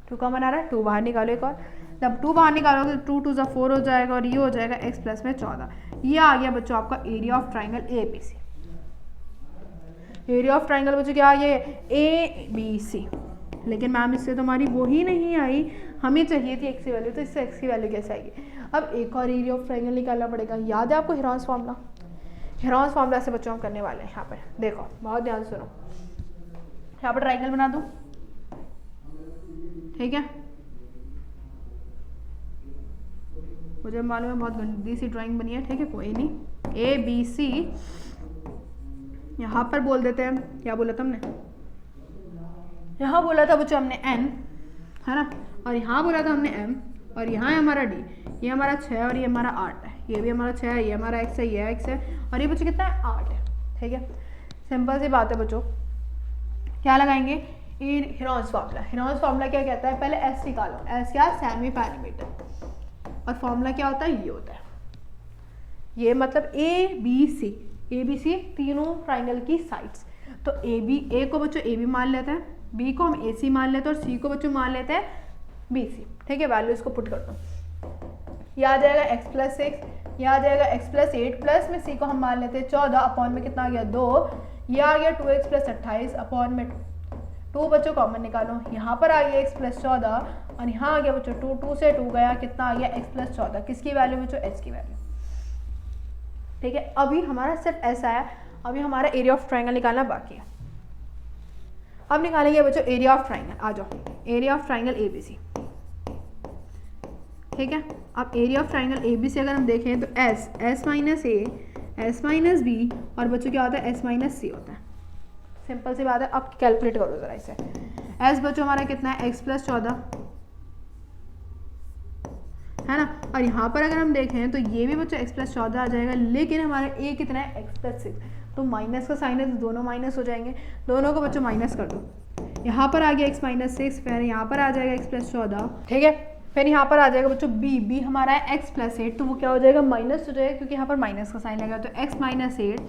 2 कॉमन आ रहा है, 2 बाहर निकालो एक और। जब 2 बाहर निकालोगे तो 2 2 4 हो जाएगा और ये हो जाएगा x प्लस में 14। ये आ गया बच्चों आपका area of triangle ABC। Area of triangle बच्चों क्या आ गया, ABC। लेकिन मैम इससे तो हमारी वो ही नहीं आई, हमें चाहिए थी x की वैल्यू, तो इससे x की वैल्यू कैसे आएगी। अब एक और एरिया ऑफ ट्राइंगल निकालना पड़ेगा। याद है आपको हेरॉन्स फार्मूला, हेरॉन्स फार्मूला से बच्चों हम करने वाले हैं। यहाँ पर देखो, बहुत ध्यान सुनो, यहाँ पर ट्राइंगल बना दूँ, ठीक है। मुझे मालूम है बहुत गंदी सी ड्राइंग बनी है, ठीक है, कोई नहीं। ABC यहाँ पर बोल देते हैं, क्या बोला था हमने, यहाँ बोला था बच्चों हमने n, है ना, और यहाँ बोला था हमने m, और यहाँ है हमारा d, ये हमारा 6 और ये हमारा 8 है, ये भी हमारा 6 है, ये हमारा x है, ये x है, और ये बच्चों कितना है 8 है। ठीक है, सिंपल सी बात है बच्चों। क्या लगाएंगे, हेरॉन्स फार्मूला। हेरॉन्स फार्मूला क्या कहता है, पहले s निकालो, s क्या, सेमी पैरामीटर, और फॉर्मूला क्या होता है, ये होता है, ये मतलब ABC तीनों ट्राइंगल की साइड्स। तो A को बच्चों AB मान लेते हैं, B को हम AC मान लेते हैं, और C को बच्चों मान लेते हैं BC। ठीक है, वैल्यू इसको पुट कर दो, ये आ जाएगा x प्लस 6, ये आ जाएगा x प्लस 8, प्लस में C को हम मान लेते हैं 14, अपॉन में कितना आ गया 2, ये आ गया 2x प्लस 28, अपॉन में 2 बच्चों कॉमन निकालो, यहाँ पर आ गया x प्लस 14 और यहाँ आ गया बच्चों 2 से 2 गया, कितना आ गया x प्लस 14। किसकी वैल्यू बच्चों, h की वैल्यू। ठीक है, अभी हमारा सिर्फ s आया, अभी हमारा एरिया ऑफ ट्राइंगल निकालना बाकी है। अब निकालेंगे बच्चों एरिया ऑफ ट्राइंगल, आ जाओ, एरिया ऑफ ट्राइंगल ABC। ठीक है, अब एरिया ऑफ ट्राइंगल ABC अगर हम देखें तो s minus a, s minus b, और बच्चों क्या होता है, s माइनस c होता है। सिंपल सी बात है, अब कैलकुलेट करो जरा इसे। s बच्चों हमारा कितना है, x प्लस 14, है ना, और यहाँ पर अगर हम देखें तो ये भी बच्चों x प्लस 14 आ जाएगा, लेकिन हमारा a कितना है, x प्लस 6, तो माइनस का साइन है तो दोनों माइनस हो जाएंगे, दोनों को बच्चों माइनस कर दो। यहाँ पर आ गया x माइनस 6, फिर यहाँ पर आ जाएगा x प्लस 14, ठीक है, फिर यहाँ पर आ जाएगा बच्चों b हमारा है x प्लस 8, तो वो क्या हो जाएगा, माइनस हो जाएगा, क्योंकि यहाँ पर माइनस का साइन लगा, तो x माइनस 8,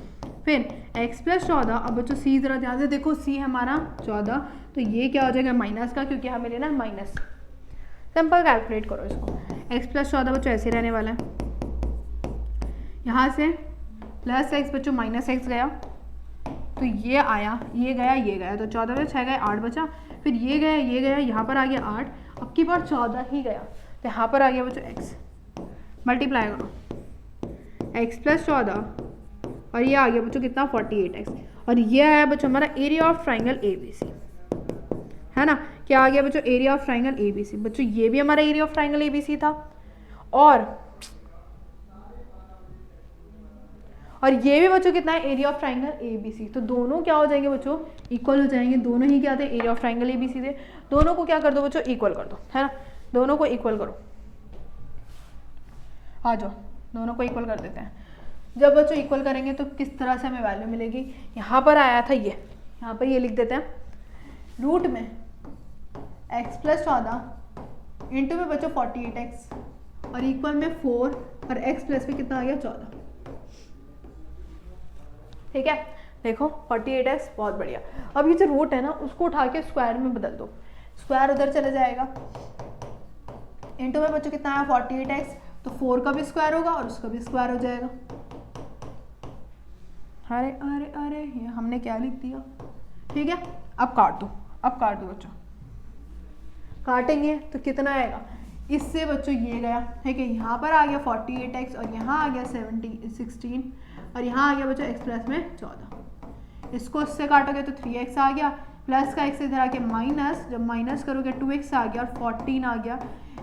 फिर x प्लस 14। अब बच्चों c जरा ध्यान से देखो, c हमारा 14, तो ये क्या हो जाएगा माइनस का, क्योंकि हमें लेना माइनस। सिंपल कैलकुलेट करो इसको, x प्लस 14 बच्चों ऐसे रहने वाला है, यहाँ से प्लस x बच्चों माइनस x गया, तो ये आया, ये गया, तो 14 में 6 गए, 8 बचा, फिर ये गया, यहाँ पर आ गया 8, अब की बार 14 ही गया, तो यहाँ पर आ गया बच्चों x, मल्टीप्लाई करो x प्लस 14, और ये आ गया बच्चों कितना 48x, और ये आया बच्चों हमारा एरिया ऑफ ट्राइंगल ABC, है ना। क्या आ गया बच्चों, एरिया ऑफ ट्राइंगल ABC। बच्चों ये भी हमारा एरिया ऑफ ट्राइंगल ABC था, और ये भी बच्चों कितना है, एरिया ऑफ ट्राइंगल ABC। तो दोनों क्या हो जाएंगे बच्चों, इक्वल हो जाएंगे, दोनों ही क्या थे, एरिया ऑफ ट्राइंगल ABC थे। दोनों को क्या कर दो बच्चों, इक्वल कर दो, है ना, दोनों को इक्वल करो, आ जाओ, दोनों को इक्वल कर देते हैं। जब बच्चों इक्वल करेंगे तो किस तरह से हमें वैल्यू मिलेगी, यहाँ पर आया था ये, यहाँ पर ये लिख देते हैं, रूट में x प्लस 14 इंटू में बच्चों 48x, और इक्वल में 4, और x प्लस में कितना आ गया 14। ठीक है, देखो 48x, बहुत बढ़िया। अब ये जो रूट है ना, उसको उठा के स्क्वायर में बदल दो, स्क्वायर उधर चला जाएगा, इंटू में बच्चों कितना है 48x, तो 4 का भी स्क्वायर होगा और उसका भी स्क्वायर हो जाएगा। अरे अरे अरे, ये हमने क्या लिख दिया। ठीक है, अब काट दो बच्चों, काटेंगे तो कितना आएगा, इससे बच्चों ये गया, ठीक है, यहाँ पर आ गया 48x और यहाँ आ गया 16 और यहाँ आ गया बच्चों x प्लस में 14। इसको इससे काटोगे तो 3x आ गया, प्लस का x इधर आ गया माइनस, जब माइनस करोगे 2x आ गया और 14 आ गया।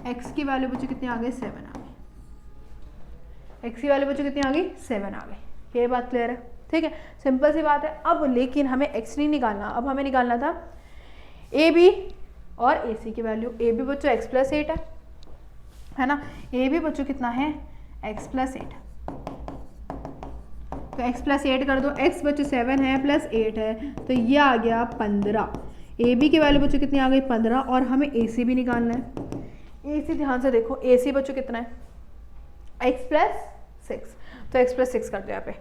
x की वैल्यू बच्चों कितनी आ गई 7 आ गई। x की वैल्यू बच्चों कितनी आ गई 7 आ गई। ये बात क्लियर है, ठीक है, सिंपल सी बात है। अब लेकिन हमें x नहीं निकालना, अब हमें निकालना था ए बी और ए सी की वैल्यू। ए बी बच्चों x प्लस 8 है ना, ए बी बच्चों कितना है x प्लस 8, तो x प्लस 8 कर दो, x बच्चों 7 है प्लस 8 है तो ये आ गया 15। ए बी की वैल्यू बच्चों कितनी आ गई 15 और हमें ए सी भी निकालना है। ए सी ध्यान से देखो, ए सी बच्चों कितना है x प्लस 6, तो x प्लस 6 कर दो यहाँ पे,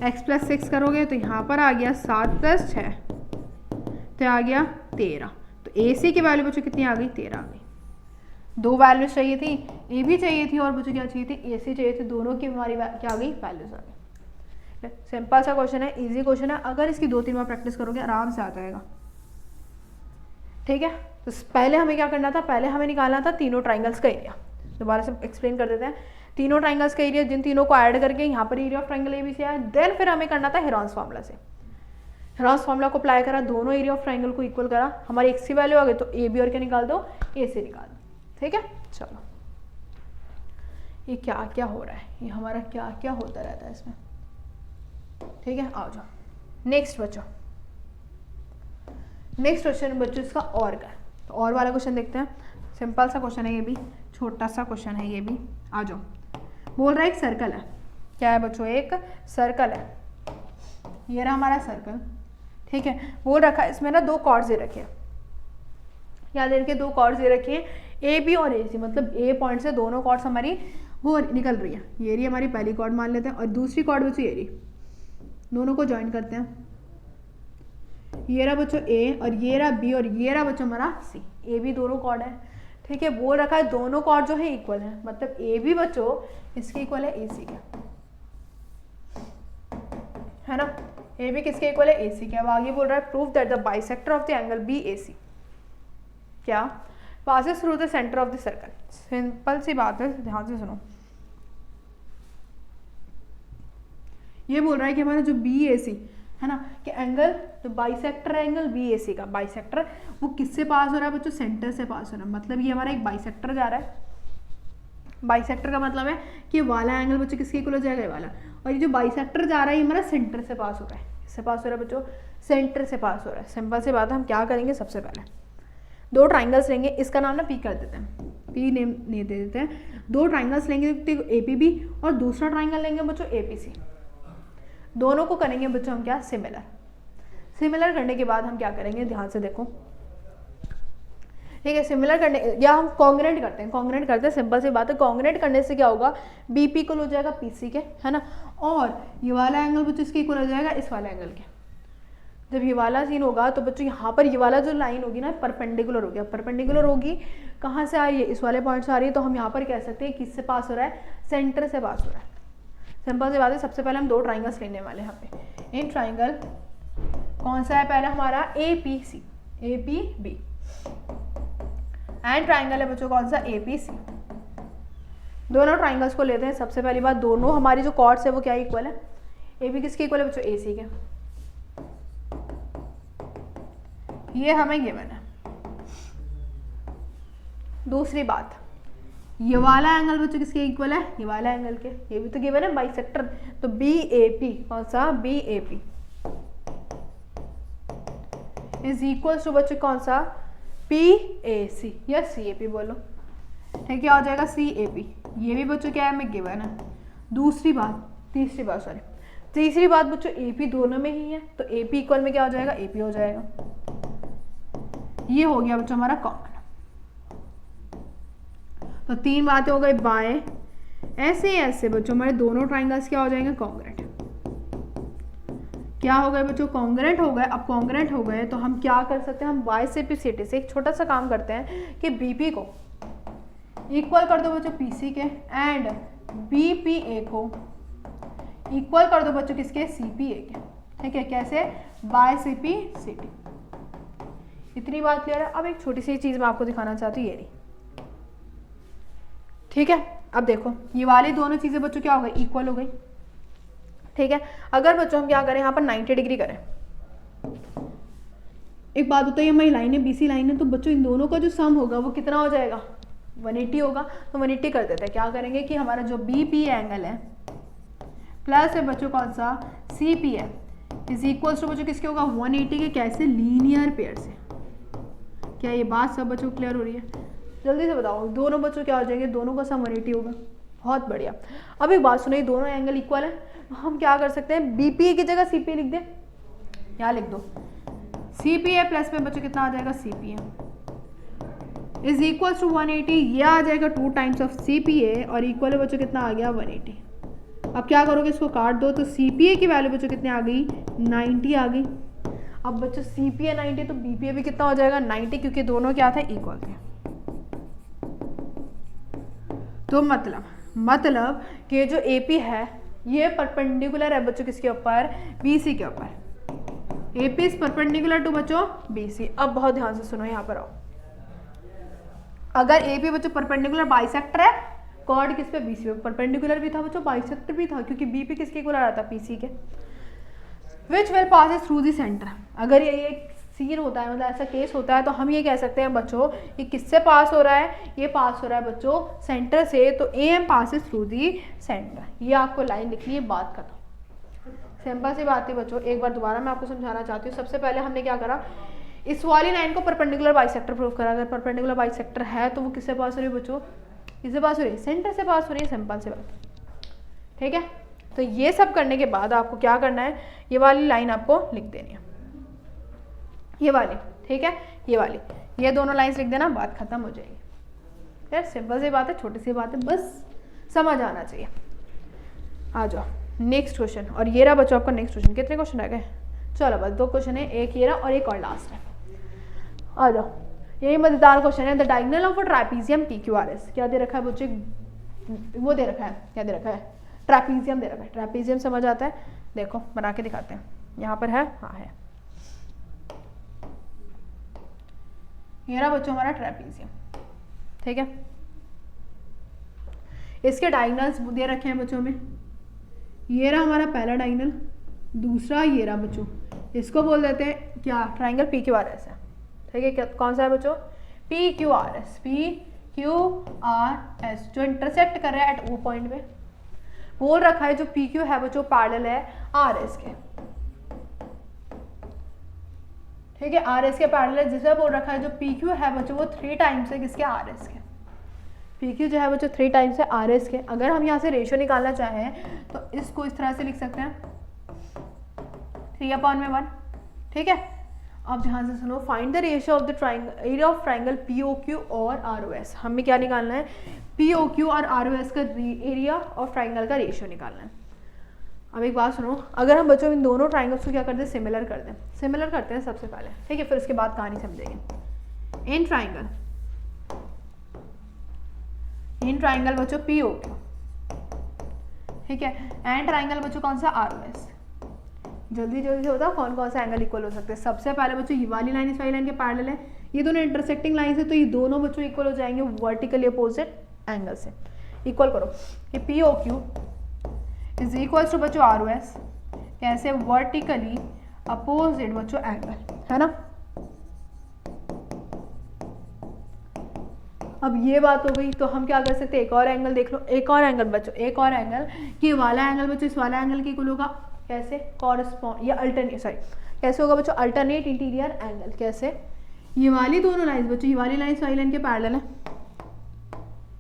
x प्लस 6 करोगे तो यहाँ पर आ गया 7 प्लस 6 तो आ गया 13। तो ए सी की वैल्यू बच्चों कितनी आ गई 13 आ गई। दो वैल्यूज चाहिए थी, ए भी चाहिए थी और बच्चों क्या चाहिए थी ए सी चाहिए थी, दोनों की हमारी क्या आ गई वैल्यूज आ गई। सिंपल सा क्वेश्चन है, इजी क्वेश्चन है, अगर इसकी 2-3 बार प्रैक्टिस करोगे आराम से आ जाएगा, ठीक है। तो पहले हमें क्या करना था, पहले हमें निकालना था तीनों ट्राइंगल्स का एरिया। दोबारा से एक्सप्लेन कर देते हैं, तीनों ट्राइंगल्स का एरिया, जिन तीनों को ऐड करके यहाँ पर area of triangle A B C आया। देन फिर हमें करना था हेरॉन्स फार्मूला से, हेरॉन्स फार्मूला को अप्लाई करा, दोनों एरिया ऑफ ट्राइंगल को इक्वल करा, हमारी एक्स की वैल्यू आ गई तो ए बी और क्या निकाल दो ए सी निकाल दो, ठीक है। चलो ये क्या क्या हो रहा है, ये हमारा क्या क्या होता रहता है इसमें, ठीक है। आओ जाओ नेक्स्ट बच्चों, नेक्स्ट क्वेश्चन बच्चों इसका और का, तो और वाला क्वेश्चन देखते हैं। सिंपल सा क्वेश्चन है ये भी, छोटा सा क्वेश्चन है ये भी। आ जाओ, बोल रहा है एक सर्कल है, क्या है बच्चों एक सर्कल है, ये रहा हमारा सर्कल, ठीक है। बोल रखा है इसमें ना दो कॉर्ड्स दे रखे हैं, क्या दे रखे, दो कॉर्ड्स दे रखे हैं ए बी और ए सी, मतलब ए पॉइंट से दोनों कॉर्ड्स हमारी वो निकल रही है। ये रही हमारी पहली कॉर्ड मान लेते हैं और दूसरी कॉर्ड बच्चों ये रही, दोनों को ज्वाइन करते हैं। ये रहा बच्चों ए और ये रहा बी और ये रहा बच्चों हमारा सी, ए बी दोनों कॉर्ड है, ठीक है। बोल रखा है दोनों कॉर्ड जो है इक्वल है, मतलब ए बी बच्चों इसके इक्वल है ए सी के, है ना। ए बी किसके इक्वल है ए सी के। अब आगे बोल रहा है prove that the bisector of the angle B A C क्या passes through the centre of the circle. Simple सी बात है, ध्यान से सुनो। ये बोल रहा है कि हमारा जो बी ए सी है ना, कि एंगल जो बाइसेक्टर है एंगल बी ए सी का, बाइसेक्टर वो किससे पास हो रहा है बच्चों, सेंटर से पास हो रहा है। मतलब ये हमारा एक बाइसेक्टर जा रहा है, बाइसेक्टर का मतलब है कि वाला एंगल बच्चों किसके इक्वल हो जाएगा, ये वाला। और ये जो बाइसेक्टर जा रहा है ये हमारा सेंटर से पास हो रहा है, किससे पास हो रहा है बच्चों, सेंटर से पास हो रहा है। सिंपल सी बात है, हम क्या करेंगे, सबसे पहले दो ट्राइंगल्स लेंगे, इसका नाम ना पी कर देते हैं, पी नेम नहीं दे देते हैं। दो ट्राइंगल्स लेंगे ए पी बी और दूसरा ट्राइंगल लेंगे बच्चों ए पी सी, दोनों को करेंगे बच्चों हम क्या सिमिलर। सिमिलर करने के बाद हम क्या करेंगे, ध्यान से देखो, ठीक है। सिमिलर करने या हम कॉन्ग्रेंट करते हैं, कॉन्ग्रेंट करते हैं, सिंपल सी बात है। कॉन्ग्रेंट करने से क्या होगा, बी पी इक्वल हो जाएगा पी सी के, है ना, और ये वाला एंगल बच्चों इसके इक्वल हो जाएगा इस वाले एंगल के। जब ये वाला सीन होगा तो बच्चों यहाँ पर ये वाला जो लाइन होगी ना परपेंडिकुलर हो गया, परपेंडिकुलर होगी कहाँ से आ रही है, इस वाले पॉइंट से आ रही है, तो हम यहाँ पर कह सकते हैं किससे पास हो रहा है, सेंटर से पास हो रहा है। सिंपल सी बात है। सबसे पहले हम दो ट्राइंगल्स लेने वाले हैं यहाँ पे। इन ट्राइंगल कौन सा है, पहला हमारा A P C, A P B, and triangle है बच्चों कौन सा, ए पी सी। दोनों ट्राइंगल्स को लेते हैं। सबसे पहली बात, दोनों हमारी जो कॉर्ड्स है वो क्या इक्वल है, ए बी किसके इक्वल है बच्चों, ए सी के। ये हमें गिवन है। दूसरी बात, ये वाला एंगल बच्चों किसके इक्वल है, ये वाला एंगल के, ये भी तो गिवन है बाइसेक्टर, तो बी ए पी, कौन सा, B A P is equal to बच्चों कौन सा, पी ए सी या सी ए पी बोलो, ठीक, क्या हो जाएगा सी ए पी। ये भी बच्चों क्या है, हमें गिवन है। तीसरी बात बच्चों, ए पी दोनों में ही है, तो ए पी इक्वल में क्या हो जाएगा, ए पी हो जाएगा। ये हो गया बच्चों हमारा कॉमन। तो तीन बातें हो गई बाएं, ऐसे ऐसे बच्चों हमारे दोनों ट्राइंगल्स क्या हो जाएंगे, कॉन्ग्रेंट। क्या हो गए बच्चों, कॉन्ग्रेंट हो गए। अब कॉन्ग्रेंट हो गए तो हम क्या कर सकते हैं, हम वाई से पी सी टी से एक छोटा सा काम करते हैं कि बी पी को इक्वल कर दो बच्चों पी सी के, एंड बी पी ए को इक्वल कर दो बच्चों किसके, सी पी ए के, ठीक है। कैसे, by C P C T. इतनी बात क्लियर है। अब एक छोटी सी चीज़ मैं आपको दिखाना चाहती हूँ, ये रही, ठीक है, अब देखो ये वाली दोनों चीज़ें बच्चों क्या हो गई, इक्वल हो गई। ठीक है, अगर बच्चों हम क्या करें, यहाँ पर 90 डिग्री करें, एक बात बताइए, हमारी लाइन है BC लाइन है, तो बच्चों इन दोनों का जो सम होगा वो कितना हो जाएगा, 180 होगा। तो 180 कर देते हैं, क्या करेंगे कि हमारा जो BP एंगल है प्लस है बच्चों कौन सा, CP है, इज इक्वल्स टू बच्चों किसके होगा, 180 के, कैसे, लीनियर पेयर से। क्या ये बात सब बच्चों क्लियर हो रही है? जल्दी से बताओ, दोनों बच्चों क्या हो जाएंगे, दोनों का सम 180 होगा। बहुत बढ़िया। अब एक बात सुनिए, दोनों एंगल इक्वल है, हम क्या कर सकते हैं, BPA की जगह CPA लिख दें, यहाँ लिख दो CPA प्लस में बच्चों कितना आ जाएगा, CPA इज इक्वल टू 180, ये आ जाएगा 2 टाइम्स ऑफ CPA, और इक्वल है बच्चों कितना आ गया, 180। अब क्या करोगे, इसको काट दो, तो CPA की वैल्यू बच्चों कितनी आ गई, 90 आ गई। अब बच्चों CPA 90 तो BPA भी कितना हो जाएगा, 90, क्योंकि दोनों क्या थे, इक्वल थे। तो मतलब कि जो AP है ये परपेंडिकुलर है बच्चों किसके ऊपर, BC के ऊपर। AP इज परपेंडिकुलर टू बच्चों BC। अब बहुत ध्यान से सुनो, यहाँ पर आओ, अगर AP बच्चों परपेंडिकुलर बाइसेक्टर है, कॉर्ड किस पे, BC पे, परपेंडिकुलर भी था बच्चों, बाइसेक्टर भी था, क्योंकि BP किसके इक्वल आ रहा था, PC के। Which will passes through the centre, अगर ये एक सीन होता है, मतलब ऐसा केस होता है, तो हम ये कह सकते हैं बच्चों ये किससे पास हो रहा है, ये पास हो रहा है बच्चों सेंटर से, तो AM passes through the centre. ये आपको लाइन लिखनी है, बात खत्म। सिंपल सी बात है बच्चों, एक बार दोबारा मैं आपको समझाना चाहती हूँ। सबसे पहले हमने क्या करा, इस वाली लाइन को परपेंडिकुलर बाइसेक्टर प्रूव करा। अगर परपेंडिकुलर बाइसेक्टर है तो वो किससे पास हो रही है बच्चों, किससे पास हो रही है, सेंटर से पास हो रही है। सिंपल सी बात, ठीक है। तो ये सब करने के बाद आपको क्या करना है, ये वाली लाइन आपको लिख देनी है, ये वाली, ठीक है, ये वाली, ये दोनों लाइंस लिख देना, बात खत्म हो जाएगी। यार सिंपल सी बात है, छोटी सी बात है, बस समझ आना चाहिए। आ जाओ नेक्स्ट क्वेश्चन, और ये रहा बच्चों आपका नेक्स्ट क्वेश्चन। कितने क्वेश्चन रह गए, चलो बस 2 क्वेश्चन है, एक ये रहा और एक और लास्ट है। आ जाओ, यही मजेदार क्वेश्चन है। The diagonal of a trapezium PQRS, क्या दे रखा है बच्चों, वो दे रखा है, क्या दे रखा है, ट्रापेजियम दे रखा है। ट्रापेजियम समझ आता है, देखो बना के दिखाते हैं, यहाँ पर है, हाँ है, ये रहा बच्चों हमारा ट्रापेजियम, ठीक है। इसके डायगोनल्स दे रखे हैं बच्चों में, ये रहा हमारा पहला डायगोनल, दूसरा ये रहा बच्चों, इसको बोल देते हैं क्या, ट्रायंगल PQRS है, ठीक है। क्या कौन सा है बच्चों, PQRS, PQRS, जो इंटरसेक्ट कर रहा है एट O पॉइंट पे। बोल रखा है जो PQ है बच्चों पैरेलल है RS के, ठीक है, RS के पैरेलल है। जिसमें बोल रखा है जो PQ है बच्चों वो 3 टाइम्स है किसके, RS के। PQ जो है बच्चों 3 टाइम्स है RS के। अगर हम यहाँ से रेशियो निकालना चाहें तो इसको इस तरह से लिख सकते हैं 3/1, ठीक है। अब ध्यान से सुनो, find the ratio of the triangle, area of triangle POQ और ROS। हमें क्या निकालना है, POQ और ROS का एरिया और ट्राइंगल का रेशियो निकालना है। अब एक बात सुनो, अगर हम बच्चों इन दोनों ट्राइंगल्स को क्या कर दें, सिमिलर कर दें, सिमिलर करते हैं सबसे पहले, ठीक है, फिर उसके बाद कहानी समझेंगे। इन ट्राइंगल बच्चों POQ, ठीक है, एंड ट्राइंगल बच्चों कौन सा, ROS। जल्दी जल्दी से बताओ कौन कौन सा एंगल इक्वल हो सकते हैं। सबसे पहले बच्चों ये वाली लाइन इस वाली लाइन के पैरेलल है, ये दोनों इंटरसेक्टिंग लाइन है, तो ये दोनों बच्चों इक्वल हो जाएंगे वर्टिकली अपोजिट एंगल से। इक्वल करो, ये POQ इज इक्वल टू बच्चों ROS, कैसे, वर्टिकली अपोजिट बच्चों एंगल, है ना। अब ये बात हो गई, तो हम क्या कर सकते हैं, एक और एंगल देख लो, एक और एंगल बच्चों, एक और एंगल, कि वाला एंगल बच्चों इस वाला एंगल के इक्वल होगा, कैसे, कॉरस्पॉन्ड या अल्टरनेट, सॉरी कैसे होगा बच्चों, अल्टरनेट इंटीरियर एंगल। कैसे, ये वाली दोनों लाइन बच्चों, ये वाली लाइन इस वाली लाइन के पैरेलल है,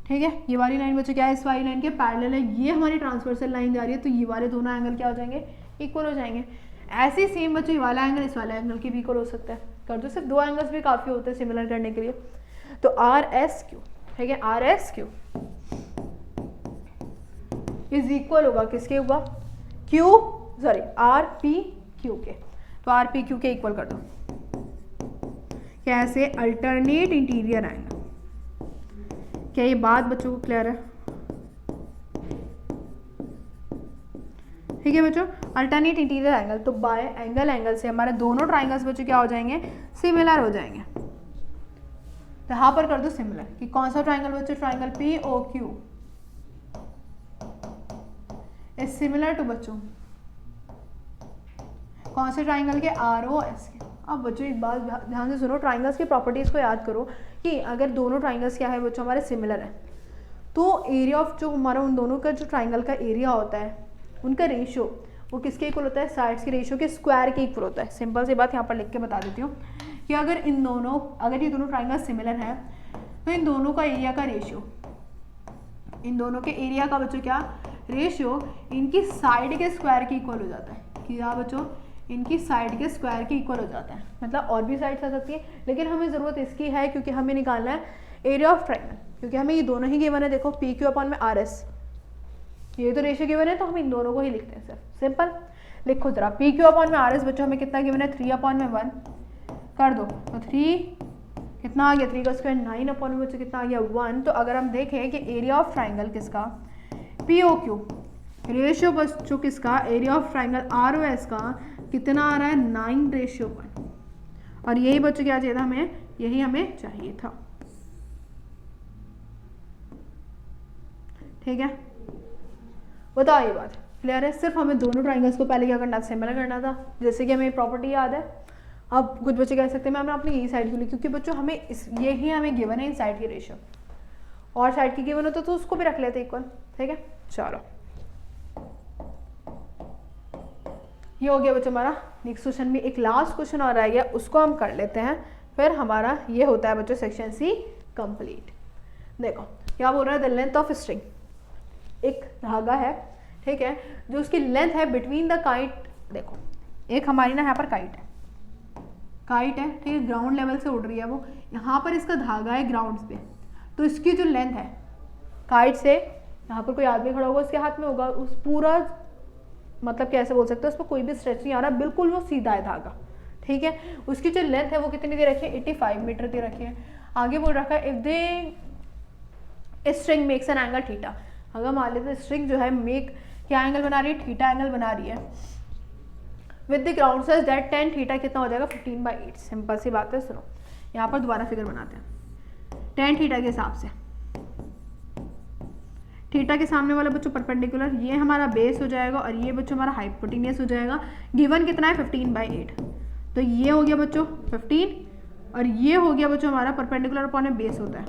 ठीक है, ये वाली लाइन बच्चों क्या है, इस वाली लाइन के पैरेलल है, ये हमारी ट्रांसवर्सल लाइन जा रही है, तो ये वाले दोनों एंगल क्या हो जाएंगे, इक्वल हो जाएंगे। ऐसे ही सेम बच्चों ये वाला एंगल इस वाले एंगल के भी इक्वल हो सकता है, कर दो, सिर्फ 2 एंगल्स भी काफ़ी होते हैं सिमिलर करने के लिए। तो RSQ, ठीक है, RSQ इज इक्वल होगा किसके, होगा RPQ के, तो RPQ के इक्वल कर दो, कैसे, अल्टरनेट इंटीरियर एंगल। क्या ये बात बच्चों को क्लियर है, ठीक है बच्चों, अल्टरनेट इंटीरियर एंगल, तो बाय एंगल से हमारे दोनों ट्राइंगल्स बच्चों क्या हो जाएंगे, सिमिलर हो जाएंगे, तो यहाँ पर कर दो सिमिलर कि कौन सा ट्राइंगल बच्चों, triangle P O Q is similar to बच्चों कौन से ट्राइंगल के, आर ओ एस के। अब बच्चों एक बात ध्यान से सुनो, ट्राइंगल्स की प्रॉपर्टीज को याद करो कि अगर दोनों ट्राइंगल्स क्या है बच्चों हमारे सिमिलर है, तो एरिया ऑफ जो हमारा उन दोनों का जो ट्राइंगल का एरिया होता है उनका रेशियो वो किसके इक्वल होता है, साइड्स के रेशियो के स्क्वायर के इक्वल होता है। सिंपल सी बात यहाँ पर लिख के बता देती हूँ कि अगर ये दोनों ट्राइंगल सिमिलर हैं तो इन दोनों का एरिया का रेशियो, इन दोनों के एरिया का बच्चों क्या रेशियो इनकी साइड के स्क्वायर के इक्वल हो जाता है। कि क्या बच्चों, इनकी साइड के स्क्वायर के इक्वल हो जाता है। मतलब और भी साइड्स आ सकती है, लेकिन हमें ज़रूरत इसकी है क्योंकि हमें निकालना है एरिया ऑफ ट्राइंगल, क्योंकि हमें ये दोनों ही गिवन है। देखो पी क्यू अपॉन में आर एस, ये तो रेशियो गिवन है तो हम इन दोनों को ही लिखते हैं। सिर्फ सिंपल लिखो जरा, पी क्यू अपॉन में आर एस बच्चों हमें कितना गिवन है, 3 अपॉन में 1 कर दो तो 3 कितना आ गया, 3 का स्क्वायर 9 अपॉन में बच्चों कितना आ गया 1। तो अगर हम देखें कि एरिया ऑफ ट्राइंगल किसका, पी ओ क्यू, रेशियो बच्चों किसका, area of triangle R O S का कितना आ रहा है 9:1। और यही बच्चों क्या चाहिए था हमें, यही हमें चाहिए था। ठीक है, बताओ ये बात क्लियर है। सिर्फ हमें दोनों ट्राइंगल्स को पहले क्या करना था, सिमिलर करना था। जैसे कि हमें प्रॉपर्टी याद है। अब कुछ बच्चे कह सकते हैं मैम आपने यही साइड क्यों ली, क्योंकि बच्चों हमें यही हमें गिवन है इन साइड की रेशियो, और साइड की गिवन होता तो उसको भी रख लेते इक्वल। ठीक है, चलो ये हो गया बच्चों हमारा। नेक्स्ट क्वेश्चन में एक लास्ट क्वेश्चन और रह गया, उसको हम कर लेते हैं, फिर हमारा ये होता है बच्चों सेक्शन सी कंप्लीट। देखो क्या बोल रहा है, द लेंथ ऑफ स्ट्रिंग, एक धागा है ठीक है, जो उसकी लेंथ है बिटवीन द काइट। देखो एक हमारी ना यहाँ पर काइट है ठीक है, ग्राउंड लेवल से उड़ रही है वो, यहाँ पर इसका धागा है ग्राउंड पे, तो इसकी जो लेंथ है काइट से, यहाँ पर कोई आदमी खड़ा होगा उसके हाथ में होगा, उस पूरा मतलब कैसे बोल सकते हो, उस पर कोई भी स्ट्रेच नहीं आ रहा, बिल्कुल वो सीधा है धागा। ठीक है, उसकी जो लेंथ है वो कितनी दे रखी है, 85 मीटर दे रखी है। आगे बोल रखा है if they string makes an angle theta, अगर मान लेते स्ट्रिंग जो है मेक क्या एंगल बना रही है, थीटा एंगल बना रही है with the ground such that tan theta कितना हो जाएगा 15/8। सिंपल सी बात है, सुनो यहाँ पर दोबारा फिगर बनाते हैं। tan थीटा के हिसाब से, थीटा के सामने वाला बच्चों परपेंडिकुलर, ये हमारा बेस हो जाएगा और ये बच्चों हमारा हाइपोटेनियस हो जाएगा। गिवन कितना है 15/8, तो ये हो गया बच्चों 15 और ये हो गया बच्चों हमारा परपेंडिकुलर अपॉन में बेस होता है,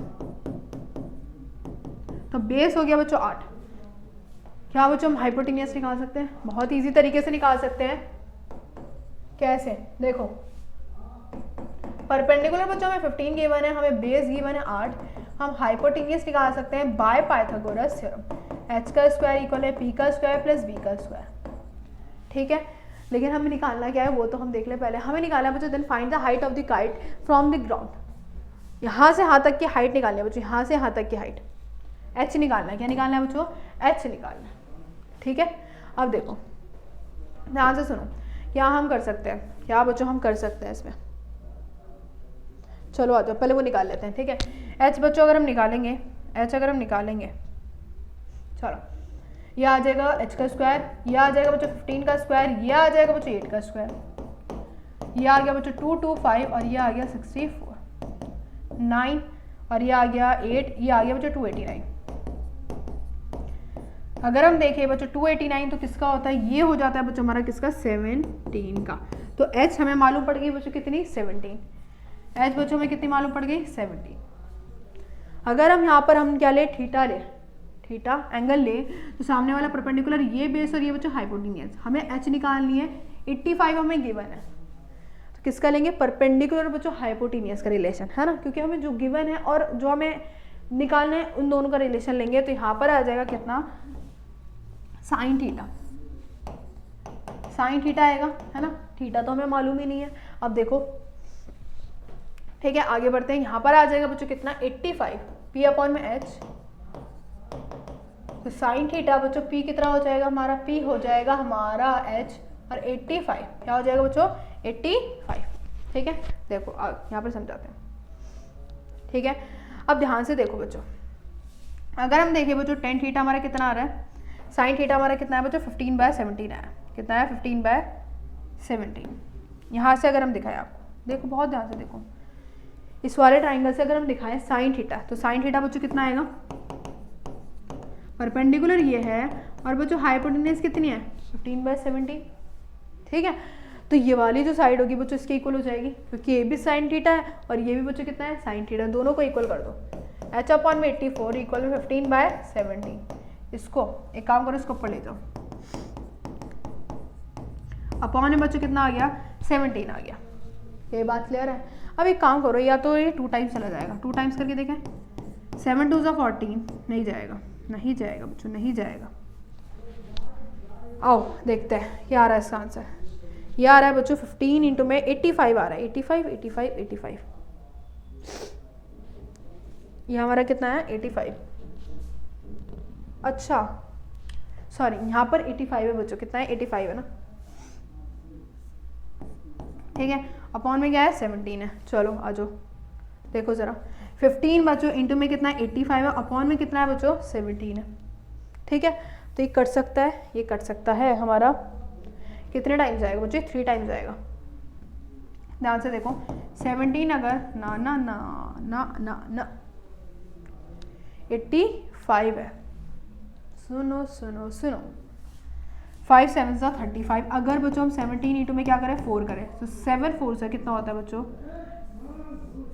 तो बेस हो गया बच्चों 8। क्या बच्चों हम हाइपोटेनियस निकाल सकते हैं, बहुत इजी तरीके से निकाल सकते हैं। कैसे, देखो परपेंडिकुलर बच्चों हमें 15 गिवन है, हमें बेस गिवन है 8, हम हाइपोटेनियस निकाल सकते हैं बाय पाइथागोरस थ्योरम। h का स्क्वायर इक्वल है p का स्क्वायर प्लस b का स्क्वायर। ठीक है, लेकिन हमें निकालना क्या है वो तो हम देख ले पहले। हमें निकालना है बच्चों then find the height of the kite from the ground. यहाँ से यहाँ तक की हाइट निकालनी है बच्चों, यहाँ से यहाँ तक की हाइट h निकालना है। क्या निकालना है बच्चों, h निकालना है। ठीक है, अब देखो ध्यान से सुनो, क्या हम कर सकते हैं, क्या बच्चों हम कर सकते हैं इसमें, चलो आ जाओ पहले वो निकाल लेते हैं। ठीक है, h बच्चों अगर हम निकालेंगे, h अगर हम निकालेंगे, चलो ये आ जाएगा h का स्क्वायर, ये आ जाएगा बच्चों 15 का स्क्वायर, ये आ जाएगा बच्चों 8 का स्क्वायर, ये आ गया बच्चों 225 और ये आ गया 64, 9 और ये आ गया 8, ये आ गया बच्चों 289। अगर हम देखें बच्चों 289 तो किसका होता है, ये हो जाता है बच्चों हमारा किसका 17 का। तो h हमें मालूम पड़ गई बच्चों कितनी 17, h बच्चों में कितनी मालूम पड़ गई 17। अगर हम यहाँ पर हम क्या ले, थीटा एंगल ले, तो सामने वाला परपेंडिकुलर ये बेस और ये बच्चों हाइपोटेनियस, हमें h निकालनी है, 85 हमें गिवन है, तो किसका लेंगे परपेंडिकुलर बच्चों हाइपोटेनियस का रिलेशन है ना, क्योंकि हमें जो गिवन है और जो हमें निकालना है उन दोनों का रिलेशन लेंगे। तो यहाँ पर आ जाएगा कितना साइन थीटा आएगा है ना, थीटा तो हमें मालूम ही नहीं है। अब देखो ठीक है, आगे बढ़ते हैं, यहाँ पर आ जाएगा बच्चों कितना 85 p अपॉन में h, तो साइन थीटा बच्चों p कितना हो जाएगा हमारा, p हो जाएगा हमारा h और 85 क्या हो जाएगा बच्चों 85। ठीक है, देखो यहाँ पर समझाते हैं। ठीक है, अब ध्यान से देखो बच्चों, अगर हम देखें बच्चों tan थीटा हमारा कितना आ रहा है, साइन थीटा हमारा कितना है बच्चों 15/17 आया, कितना है 15/17। यहाँ से अगर हम दिखाएं आपको, देखो बहुत ध्यान से देखो, इस वाले ट्राइंगल से अगर हम दिखाएं साइन थीटा, तो साइन थीटा बच्चों कितना आएगा, परपेंडिकुलर ये है और बच्चों हाइपोटेन्यूज कितनी है 15/17, ठीक है। तो ये वाली जो साइड होगी बच्चों इसके इक्वल हो जाएगी, क्योंकि ये भी साइन थीटा है और ये भी बच्चों कितना है साइन थीटा, दोनों को इक्वल कर दो। h अपॉन में 84 इक्वल में 15/17। इसको एक काम करो, इसको ऊपर ले जाओ, अपॉन में बच्चों कितना आ गया 17 आ गया। ये बात क्लियर है। अब एक काम करो, या तो ये 2 टाइम्स चला जाएगा, 2 टाइम्स करके देखें, 7 2 14, नहीं जाएगा, नहीं जाएगा बच्चों, नहीं जाएगा। आओ देखते हैं क्या आ रहा है इसका आंसर। ये आ रहा है बच्चों 15 इंटू में 85 आ रहा है, 85 85 85। ये हमारा कितना है 85, अच्छा सॉरी यहाँ पर 85 है बच्चों, कितना है 85 है ना, ठीक है। अपॉन में क्या है 17 है। चलो आ जाओ देखो ज़रा, 15 बच्चों इंटू में कितना है 85 है, अपॉन में कितना है बच्चों 17 है, ठीक है। तो ये कट सकता है, ये कट सकता है, हमारा कितने टाइम जाएगा बच्चों 3 टाइम जाएगा। ध्यान से देखो 17 अगर ना ना ना ना ना ना 85 है, सुनो सुनो सुनो, 5 7 सा 35। अगर बच्चों हम 17 इंटू में क्या करें 4 करें, तो 7 4 से कितना होता है बच्चों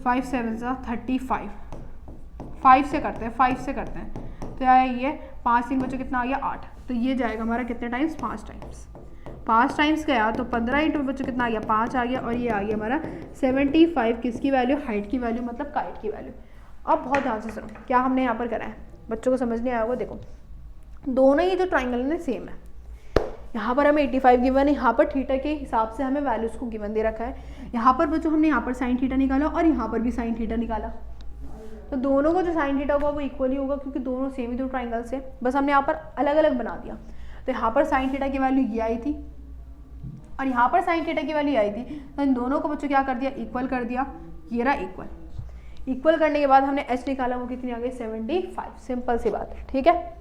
5 7 सा 35। 5 से करते हैं, 5 से करते हैं, तो क्या है ये 5 3 बच्चों कितना आ गया 8। तो ये जाएगा हमारा कितने टाइम्स 5 टाइम्स, 5 टाइम्स गया तो 15 इंटू में बच्चों कितना आ गया 5 आ गया, और ये आ गया हमारा 75 किसकी वैल्यू, हाइट की वैल्यू, मतलब काइट की वैल्यू। अब बहुत ध्यान से सुनो क्या हमने यहाँ पर करा है, बच्चों को समझ नहीं आया होगा। देखो दोनों ही जो ट्राइंगल है सेम है, यहाँ पर हमें 85 गिवन है, यहाँ पर थीटा के हिसाब से हमें वैल्यूज़ को गिवन दे रखा है। यहाँ पर बच्चों हमने यहाँ पर साइन थीटा निकाला और यहाँ पर भी साइन थीटा निकाला, तो दोनों को जो साइन थीटा होगा वो इक्वल ही होगा, क्योंकि दोनों सेम ही दो ट्राइंगल्स है, बस हमने यहाँ पर अलग अलग बना दिया। तो यहाँ पर साइन थीटा की वैल्यू ये आई थी और यहाँ पर साइन थीटा की वैल्यू आई थी, तो इन दोनों को बच्चों क्या कर दिया इक्वल कर दिया, ये रहा इक्वल। इक्वल करने के बाद हमने h निकाला, वो कितनी आ गई 75, सिंपल सी बात है, ठीक है।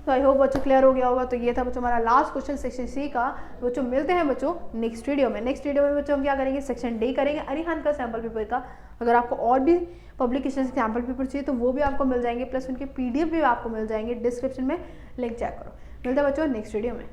तो आई होप बच्चों क्लियर हो गया होगा। तो ये था बच्चों हमारा लास्ट क्वेश्चन सेक्शन सी का। बच्चों मिलते हैं बच्चों नेक्स्ट वीडियो में। नेक्स्ट वीडियो में बच्चों हम क्या करेंगे, सेक्शन डी करेंगे अरिहंत का सैम्पल पेपर का। अगर आपको और भी पब्लिकेशन के सैम्पल पेपर चाहिए तो वो भी आपको मिल जाएंगे, प्लस उनके PDF भी आपको मिल जाएंगे, डिस्क्रिप्शन में लिंक चेक करो। मिलते हैं बच्चों नेक्स्ट वीडियो में।